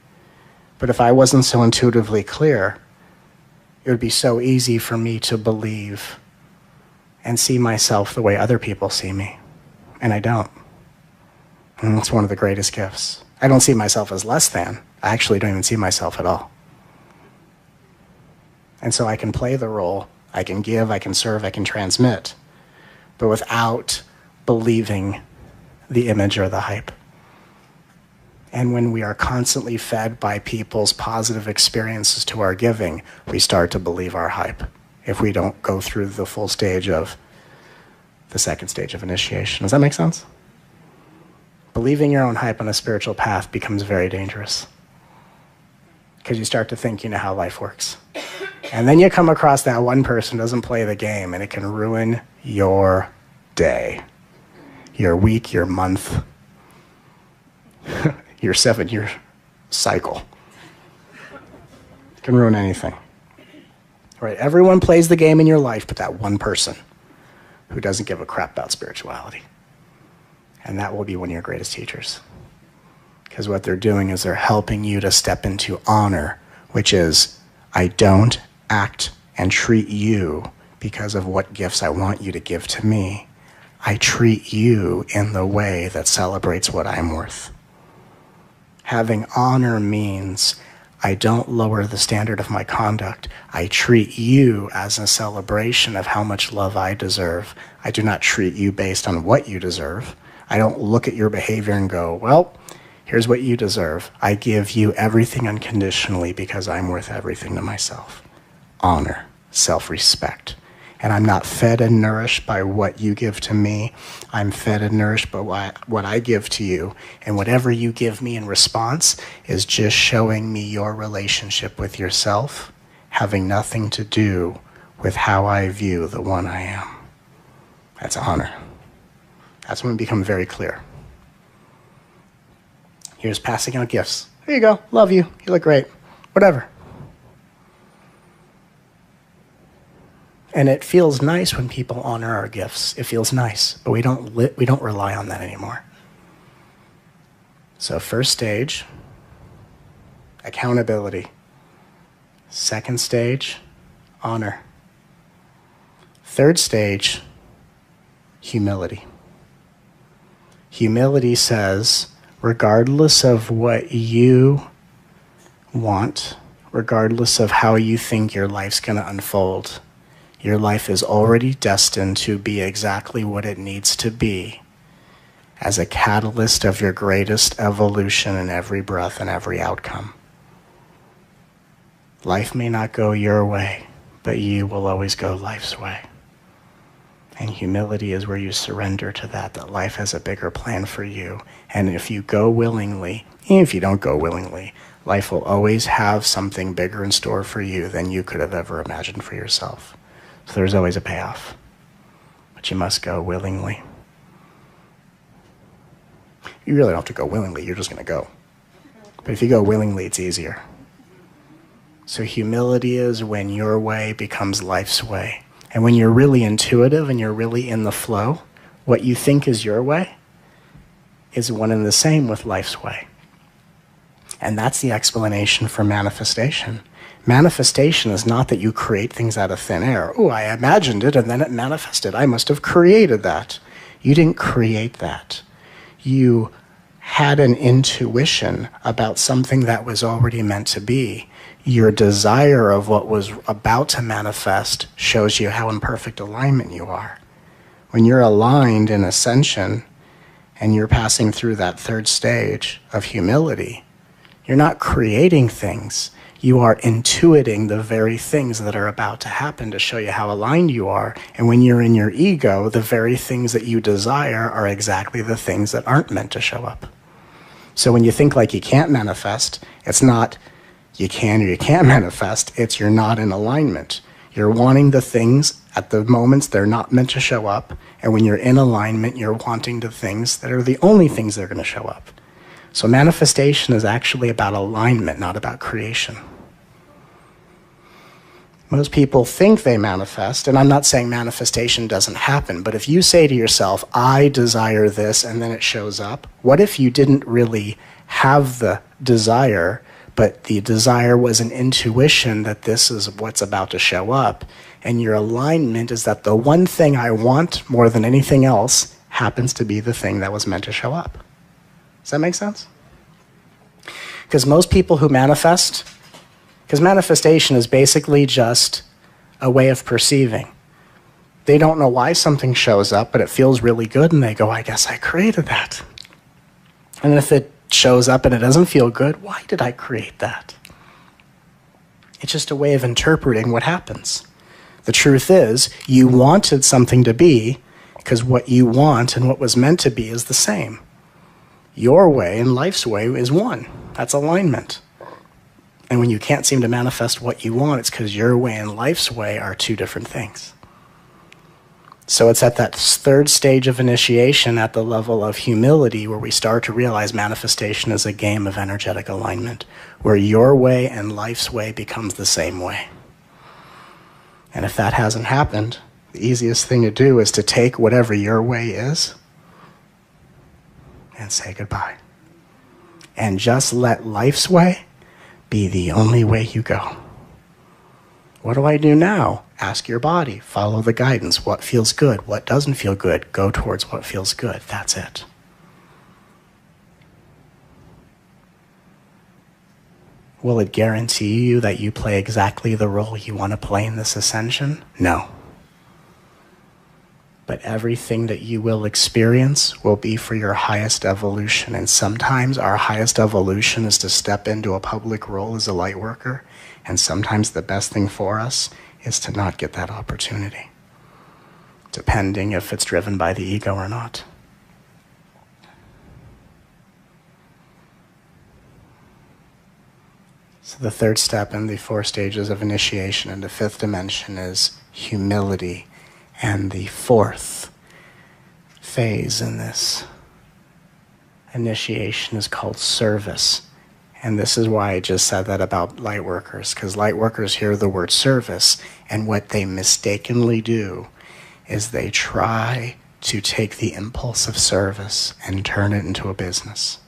But if I wasn't so intuitively clear, it would be so easy for me to believe and see myself the way other people see me. And I don't. And it's one of the greatest gifts. I don't see myself as less than. I actually don't even see myself at all. And so I can play the role, I can give, I can serve, I can transmit, but without believing the image or the hype. And when we are constantly fed by people's positive experiences to our giving, we start to believe our hype if we don't go through the full stage of the second stage of initiation. Does that make sense? Believing your own hype on a spiritual path becomes very dangerous because you start to think you know how life works. And then you come across that one person who doesn't play the game, and it can ruin your day, your week, your month, your 7-year cycle. It can ruin anything. Right? Everyone plays the game in your life, but that one person who doesn't give a crap about spirituality. And that will be one of your greatest teachers. Because what they're doing is they're helping you to step into honor, which is, I don't act and treat you because of what gifts I want you to give to me. I treat you in the way that celebrates what I'm worth. Having honor means I don't lower the standard of my conduct. I treat you as a celebration of how much love I deserve. I do not treat you based on what you deserve. I don't look at your behavior and go, well, here's what you deserve. I give you everything unconditionally because I'm worth everything to myself. Honor, self-respect. And I'm not fed and nourished by what you give to me. I'm fed and nourished by what I give to you. And whatever you give me in response is just showing me your relationship with yourself, having nothing to do with how I view the one I am. That's honor. That's when we become very clear. Here's passing out gifts. Here you go. Love you. You look great. Whatever. And it feels nice when people honor our gifts. It feels nice, but we don't rely on that anymore. So first stage, accountability. Second stage, honor. Third stage, humility. Humility says, regardless of what you want, regardless of how you think your life's going to unfold, your life is already destined to be exactly what it needs to be as a catalyst of your greatest evolution in every breath and every outcome. Life may not go your way, but you will always go life's way. And humility is where you surrender to that life has a bigger plan for you. And if you go willingly, even if you don't go willingly, life will always have something bigger in store for you than you could have ever imagined for yourself. So there's always a payoff, but you must go willingly. You really don't have to go willingly, you're just going to go. But if you go willingly, it's easier. So humility is when your way becomes life's way. And when you're really intuitive and you're really in the flow, what you think is your way is one and the same with life's way. And that's the explanation for manifestation. Manifestation is not that you create things out of thin air. Oh, I imagined it and then it manifested. I must have created that. You didn't create that. You had an intuition about something that was already meant to be. Your desire of what was about to manifest shows you how in perfect alignment you are. When you're aligned in ascension and you're passing through that third stage of humility, you're not creating things. You are intuiting the very things that are about to happen to show you how aligned you are. And when you're in your ego, the very things that you desire are exactly the things that aren't meant to show up. So when you think like you can't manifest, it's not you can or you can't manifest, it's you're not in alignment. You're wanting the things at the moments they're not meant to show up. And when you're in alignment, you're wanting the things that are the only things that are going to show up. So manifestation is actually about alignment, not about creation. Most people think they manifest, and I'm not saying manifestation doesn't happen, but if you say to yourself, I desire this, and then it shows up, what if you didn't really have the desire, but the desire was an intuition that this is what's about to show up. And your alignment is that the one thing I want more than anything else happens to be the thing that was meant to show up. Does that make sense? Because most people who manifest, because manifestation is basically just a way of perceiving. They don't know why something shows up, but it feels really good, and they go, I guess I created that. And if it shows up and it doesn't feel good, why did I create that? It's just a way of interpreting what happens. The truth is, you wanted something to be because what you want and what was meant to be is the same. Your way and life's way is one. That's alignment. And when you can't seem to manifest what you want, it's because your way and life's way are two different things. So it's at that third stage of initiation, at the level of humility, where we start to realize manifestation is a game of energetic alignment, where your way and life's way becomes the same way. And if that hasn't happened, the easiest thing to do is to take whatever your way is and say goodbye. And just let life's way be the only way you go. What do I do now? Ask your body, follow the guidance. What feels good? What doesn't feel good? Go towards what feels good. That's it. Will it guarantee you that you play exactly the role you want to play in this ascension? No. But everything that you will experience will be for your highest evolution. And sometimes our highest evolution is to step into a public role as a light worker. And sometimes the best thing for us is to not get that opportunity, depending if it's driven by the ego or not. So the third step in the 4 stages of initiation in the 5th dimension is humility. And the 4th phase in this initiation is called service. And this is why I just said that about light workers, because light workers hear the word service, and what they mistakenly do is they try to take the impulse of service and turn it into a business.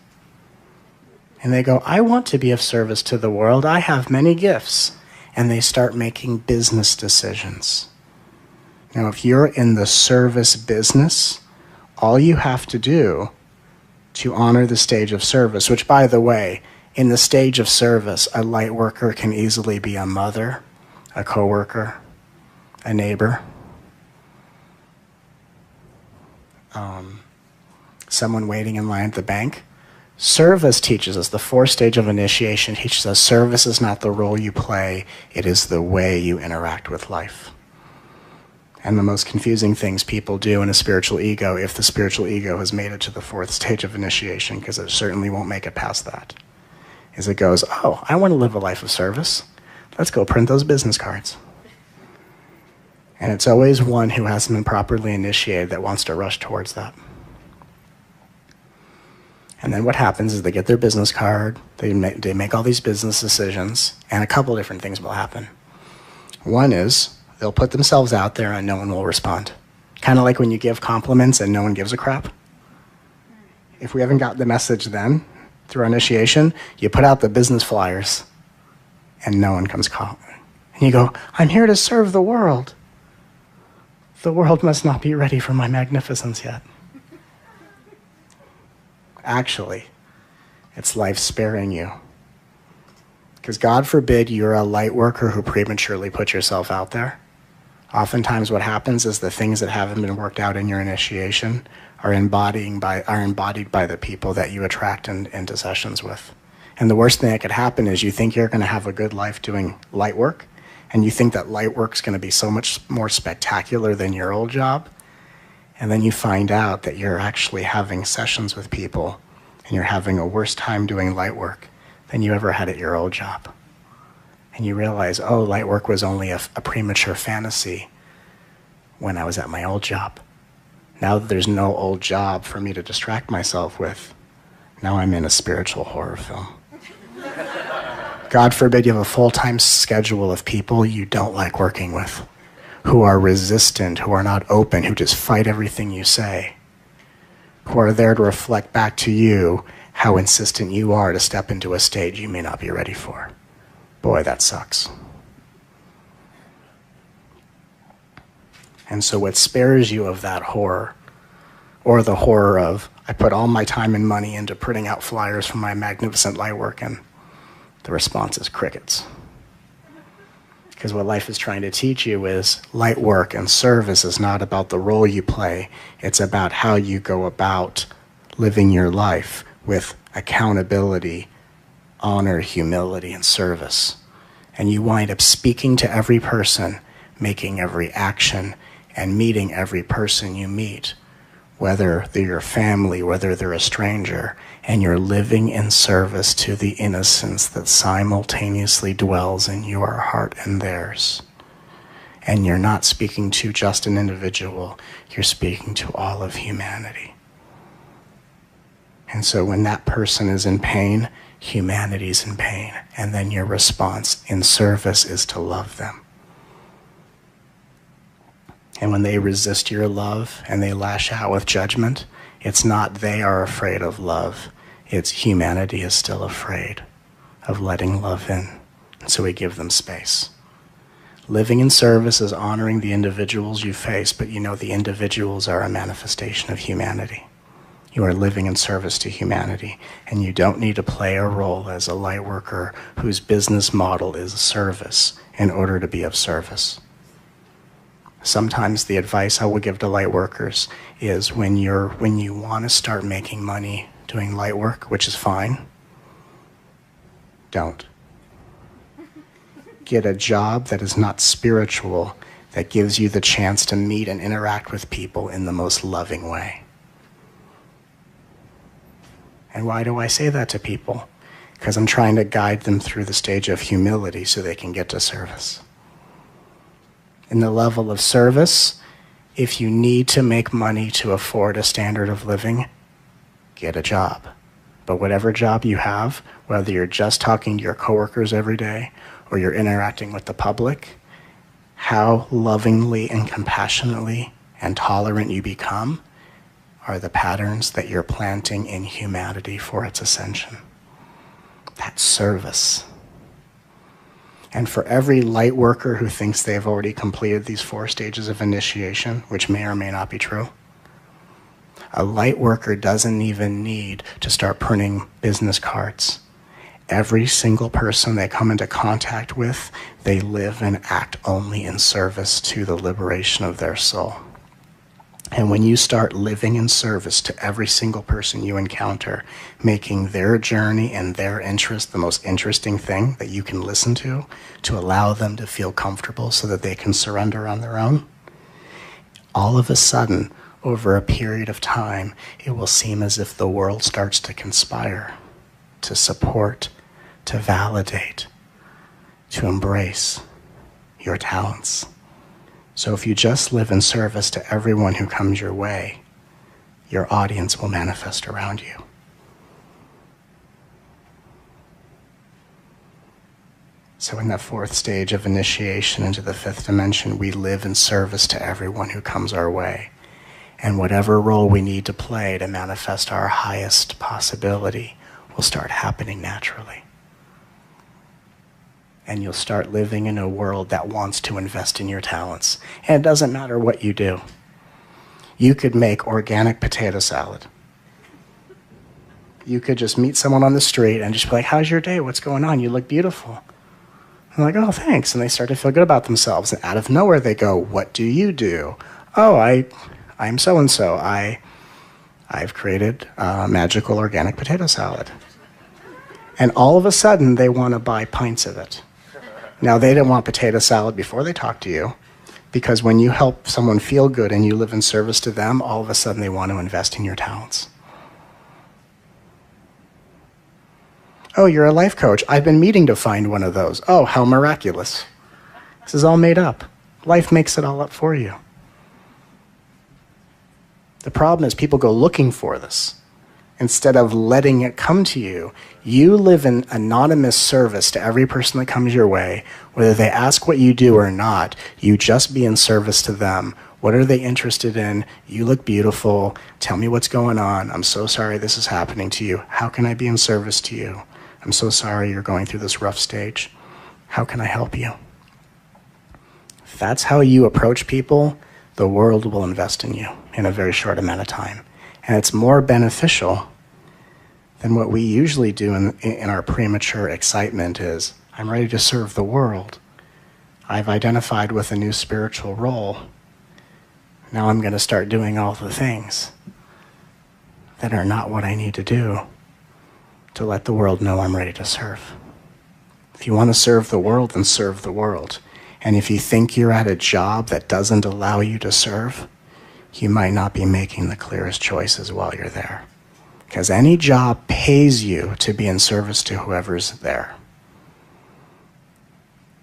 And they go, I want to be of service to the world. I have many gifts. And they start making business decisions. Now, if you're in the service business, all you have to do to honor the stage of service, which, by the way, in the stage of service, a light worker can easily be a mother, a coworker, a neighbor, someone waiting in line at the bank. Service teaches us, the 4th stage of initiation teaches us, service is not the role you play, it is the way you interact with life. And the most confusing things people do in a spiritual ego, if the spiritual ego has made it to the 4th stage of initiation, because it certainly won't make it past that, is it goes, oh, I want to live a life of service. Let's go print those business cards. And it's always one who hasn't been properly initiated that wants to rush towards that. And then what happens is they get their business card, they make all these business decisions, and a couple different things will happen. One is they'll put themselves out there and no one will respond. Kind of like when you give compliments and no one gives a crap. If we haven't got the message then, through our initiation, you put out the business flyers and no one comes calling. And you go, I'm here to serve the world. The world must not be ready for my magnificence yet. Actually, it's life sparing you. Because God forbid you're a light worker who prematurely put yourself out there. Oftentimes what happens is the things that haven't been worked out in your initiation are embodied by the people that you attract into sessions with. And the worst thing that could happen is you think you're going to have a good life doing light work, and you think that light work's going to be so much more spectacular than your old job, and then you find out that you're actually having sessions with people, and you're having a worse time doing light work than you ever had at your old job. And you realize, oh, light work was only a premature fantasy when I was at my old job. Now that there's no old job for me to distract myself with, now I'm in a spiritual horror film. God forbid you have a full-time schedule of people you don't like working with, who are resistant, who are not open, who just fight everything you say, who are there to reflect back to you how insistent you are to step into a stage you may not be ready for. Boy, that sucks. And so what spares you of that horror, or the horror of, I put all my time and money into printing out flyers for my magnificent light work, and the response is crickets. Because what life is trying to teach you is light work and service is not about the role you play. It's about how you go about living your life with accountability, honor, humility, and service. And you wind up speaking to every person, making every action, and meeting every person you meet, whether they're your family, whether they're a stranger, and you're living in service to the innocence that simultaneously dwells in your heart and theirs. And you're not speaking to just an individual, you're speaking to all of humanity. And so when that person is in pain, humanity's in pain. And then your response in service is to love them. And when they resist your love and they lash out with judgment, it's not they are afraid of love. It's humanity is still afraid of letting love in. And so we give them space. Living in service is honoring the individuals you face, but you know the individuals are a manifestation of humanity. You are living in service to humanity, and you don't need to play a role as a light worker whose business model is service in order to be of service. Sometimes the advice I will give to light workers is when you want to start making money doing light work, which is fine, don't. Get a job that is not spiritual, that gives you the chance to meet and interact with people in the most loving way. And why do I say that to people? Because I'm trying to guide them through the stage of humility so they can get to service. In the level of service, if you need to make money to afford a standard of living, get a job. But whatever job you have, whether you're just talking to your coworkers every day or you're interacting with the public, how lovingly and compassionately and tolerant you become are the patterns that you're planting in humanity for its ascension. That's service. And for every light worker who thinks they've already completed these 4 stages of initiation, which may or may not be true, a light worker doesn't even need to start printing business cards. Every single person they come into contact with, they live and act only in service to the liberation of their soul. And when you start living in service to every single person you encounter, making their journey and their interest the most interesting thing that you can listen to allow them to feel comfortable so that they can surrender on their own, all of a sudden, over a period of time, it will seem as if the world starts to conspire, to support, to validate, to embrace your talents. So if you just live in service to everyone who comes your way, your audience will manifest around you. So in that 4th stage of initiation into the 5th dimension, we live in service to everyone who comes our way. And whatever role we need to play to manifest our highest possibility will start happening naturally. And you'll start living in a world that wants to invest in your talents. And it doesn't matter what you do. You could make organic potato salad. You could just meet someone on the street and just be like, how's your day? What's going on? You look beautiful. I'm like, oh, thanks. And they start to feel good about themselves. And out of nowhere, they go, what do you do? Oh, I'm so-and-so. I've created magical organic potato salad. And all of a sudden, they want to buy pints of it. Now, they didn't want potato salad before they talked to you, because when you help someone feel good and you live in service to them, all of a sudden they want to invest in your talents. Oh, you're a life coach. I've been meaning to find one of those. Oh, how miraculous. This is all made up. Life makes it all up for you. The problem is people go looking for this. Instead of letting it come to you, you live in anonymous service to every person that comes your way. Whether they ask what you do or not, you just be in service to them What are they interested in? You look beautiful. Tell me what's going on. I'm so sorry this is happening to you. How can I be in service to you? I'm so sorry you're going through this rough stage. How can I help you? If that's how you approach people, the world will invest in you in a very short amount of time. And it's more beneficial than what we usually do in our premature excitement is, I'm ready to serve the world. I've identified with a new spiritual role. Now I'm going to start doing all the things that are not what I need to do to let the world know I'm ready to serve. If you want to serve the world, then serve the world. And if you think you're at a job that doesn't allow you to serve, you might not be making the clearest choices while you're there. Because any job pays you to be in service to whoever's there.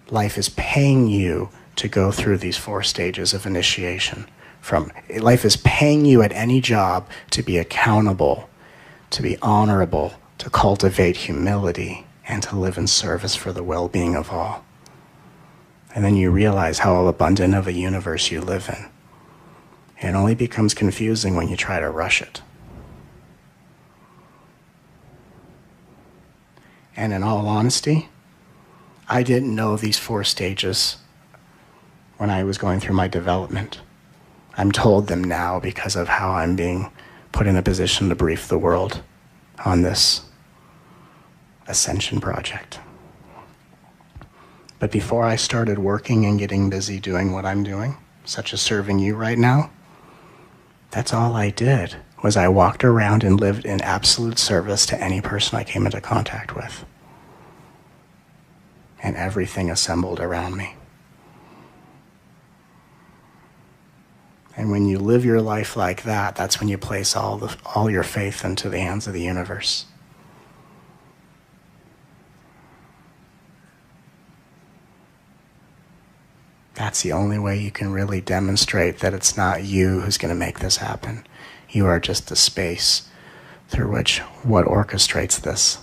Life is paying you to go through these 4 stages of initiation. Life is paying you at any job to be accountable, to be honorable, to cultivate humility, and to live in service for the well-being of all. And then you realize how abundant of a universe you live in. It only becomes confusing when you try to rush it. And in all honesty, I didn't know these 4 stages when I was going through my development. I'm told them now because of how I'm being put in a position to brief the world on this Ascension project. But before I started working and getting busy doing what I'm doing, such as serving you right now, that's all I did, was I walked around and lived in absolute service to any person I came into contact with. And everything assembled around me. And when you live your life like that, that's when you place all your faith into the hands of the universe. That's the only way you can really demonstrate that it's not you who's going to make this happen. You are just the space through which what orchestrates this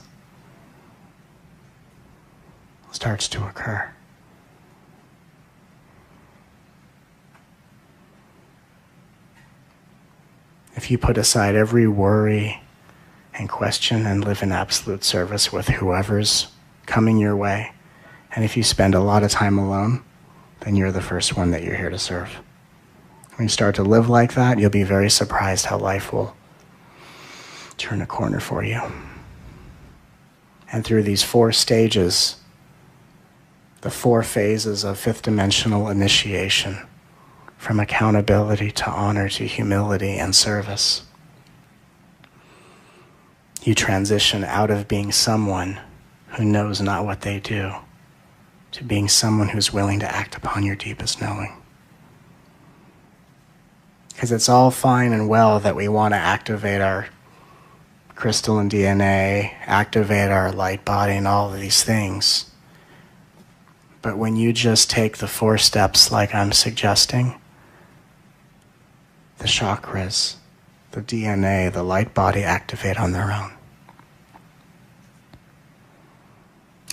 starts to occur. If you put aside every worry and question and live in absolute service with whoever's coming your way, and if you spend a lot of time alone, then you're the first one that you're here to serve. When you start to live like that, you'll be very surprised how life will turn a corner for you. And through these 4 stages, the 4 phases of 5th dimensional initiation, from accountability to honor to humility and service, you transition out of being someone who knows not what they do to being someone who's willing to act upon your deepest knowing. Because it's all fine and well that we want to activate our crystalline DNA, activate our light body and all of these things. But when you just take the 4 steps like I'm suggesting, the chakras, the DNA, the light body activate on their own.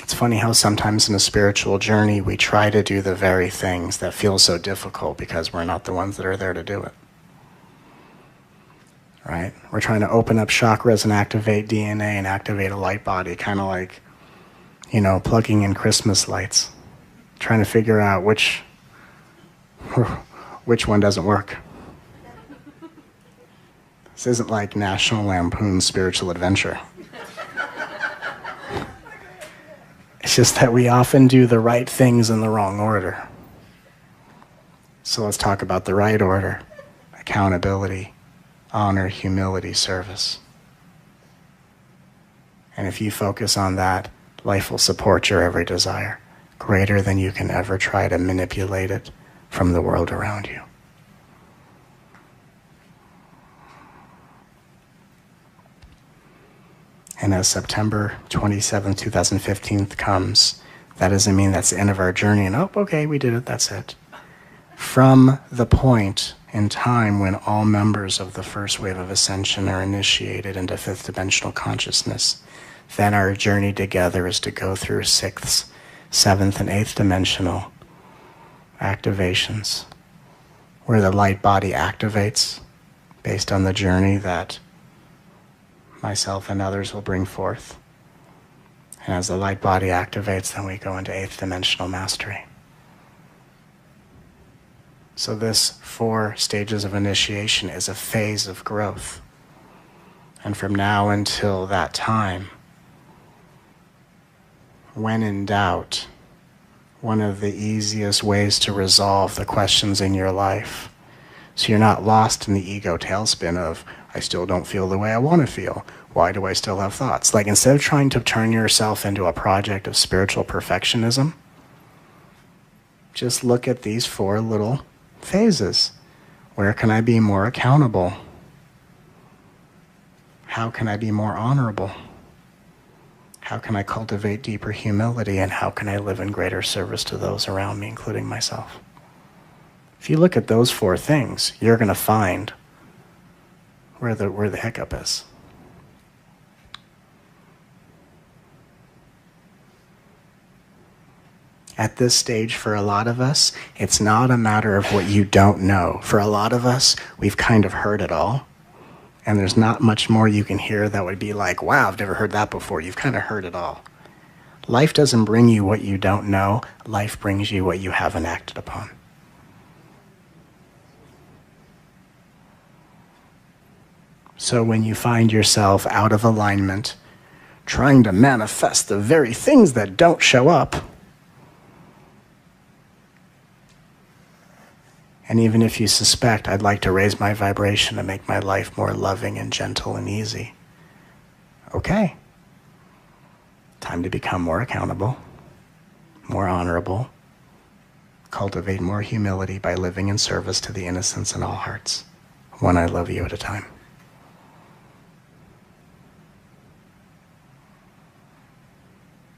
It's funny how sometimes in a spiritual journey we try to do the very things that feel so difficult because we're not the ones that are there to do it. Right? We're trying to open up chakras and activate DNA and activate a light body, kind of like, plugging in Christmas lights, trying to figure out which one doesn't work. This isn't like National Lampoon's Spiritual Adventure. It's just that we often do the right things in the wrong order. So let's talk about the right order: accountability, honor, humility, service. And if you focus on that, life will support your every desire, greater than you can ever try to manipulate it from the world around you. And as September 27, 2015 comes, that doesn't mean that's the end of our journey and, okay, we did it, that's it. From the point in time when all members of the first wave of ascension are initiated into 5th dimensional consciousness, then our journey together is to go through 6th, 7th, and 8th dimensional activations, where the light body activates based on the journey that myself and others will bring forth. And as the light body activates, then we go into 8th dimensional mastery. So this 4 stages of initiation is a phase of growth. And from now until that time, when in doubt, one of the easiest ways to resolve the questions in your life, so you're not lost in the ego tailspin of, I still don't feel the way I want to feel. Why do I still have thoughts? Like, instead of trying to turn yourself into a project of spiritual perfectionism, just look at these 4 little phases. Where can I be more accountable? How can I be more honorable? How can I cultivate deeper humility? And how can I live in greater service to those around me, including myself? If you look at those 4 things, you're going to find where the hiccup is. At this stage, for a lot of us, it's not a matter of what you don't know. For a lot of us, we've kind of heard it all. And there's not much more you can hear that would be like, wow, I've never heard that before. You've kind of heard it all. Life doesn't bring you what you don't know. Life brings you what you haven't acted upon. So when you find yourself out of alignment, trying to manifest the very things that don't show up, and even if you suspect, I'd like to raise my vibration to make my life more loving and gentle and easy. Okay. Time to become more accountable, more honorable, cultivate more humility by living in service to the innocents in all hearts, one I love you at a time.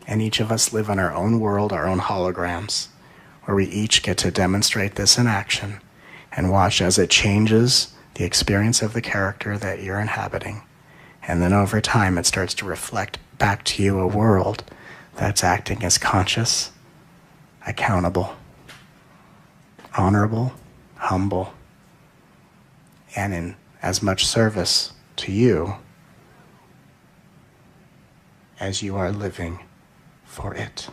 And each of us live in our own world, our own holograms, where we each get to demonstrate this in action and watch as it changes the experience of the character that you're inhabiting. And then over time, it starts to reflect back to you a world that's acting as conscious, accountable, honorable, humble, and in as much service to you as you are living for it.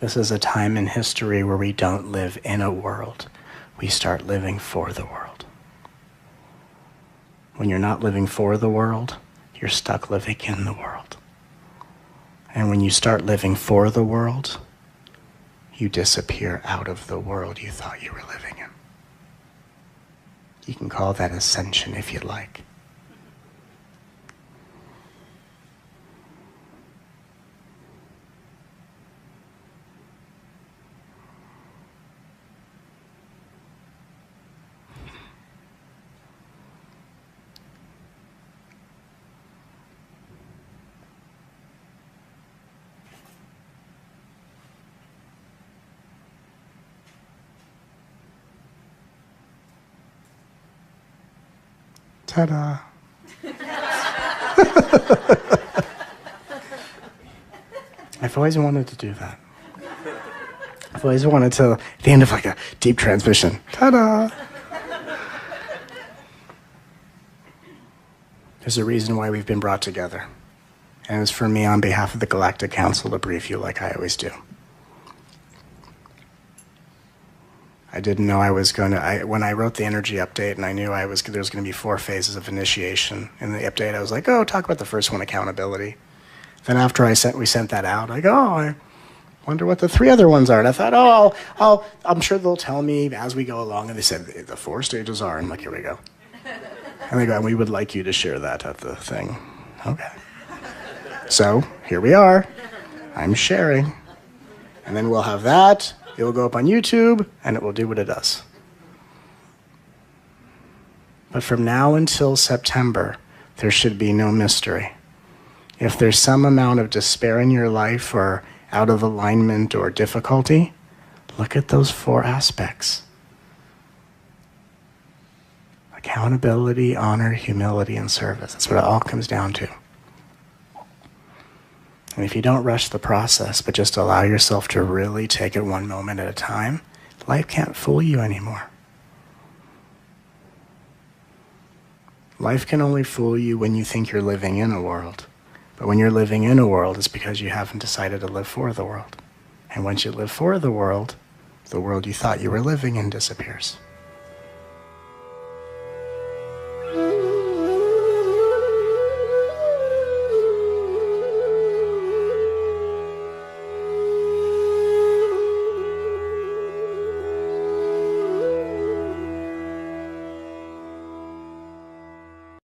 This is a time in history where we don't live in a world. We start living for the world. When you're not living for the world, you're stuck living in the world. And when you start living for the world, you disappear out of the world you thought you were living in. You can call that ascension if you'd like. Ta-da. I've always wanted to do that. I've always wanted to, at the end of like a deep transmission, ta-da. There's a reason why we've been brought together. And it's for me on behalf of the Galactic Council to brief you like I always do. I didn't know I was going to, when I wrote the energy update and I knew there was going to be 4 phases of initiation in the update, I was like, oh, talk about the first one, accountability. Then after we sent that out, I go, oh, I wonder what the 3 other ones are. And I thought, I'm sure they'll tell me as we go along. And they said, the 4 stages are, and I'm like, here we go. And they go, and we would like you to share that at the thing. Okay. So here we are. I'm sharing. And then we'll have that. It will go up on YouTube, and it will do what it does. But from now until September, there should be no mystery. If there's some amount of despair in your life or out of alignment or difficulty, look at those 4 aspects. Accountability, honor, humility, and service. That's what it all comes down to. And if you don't rush the process, but just allow yourself to really take it one moment at a time, life can't fool you anymore. Life can only fool you when you think you're living in a world. But when you're living in a world, it's because you haven't decided to live for the world. And once you live for the world you thought you were living in disappears.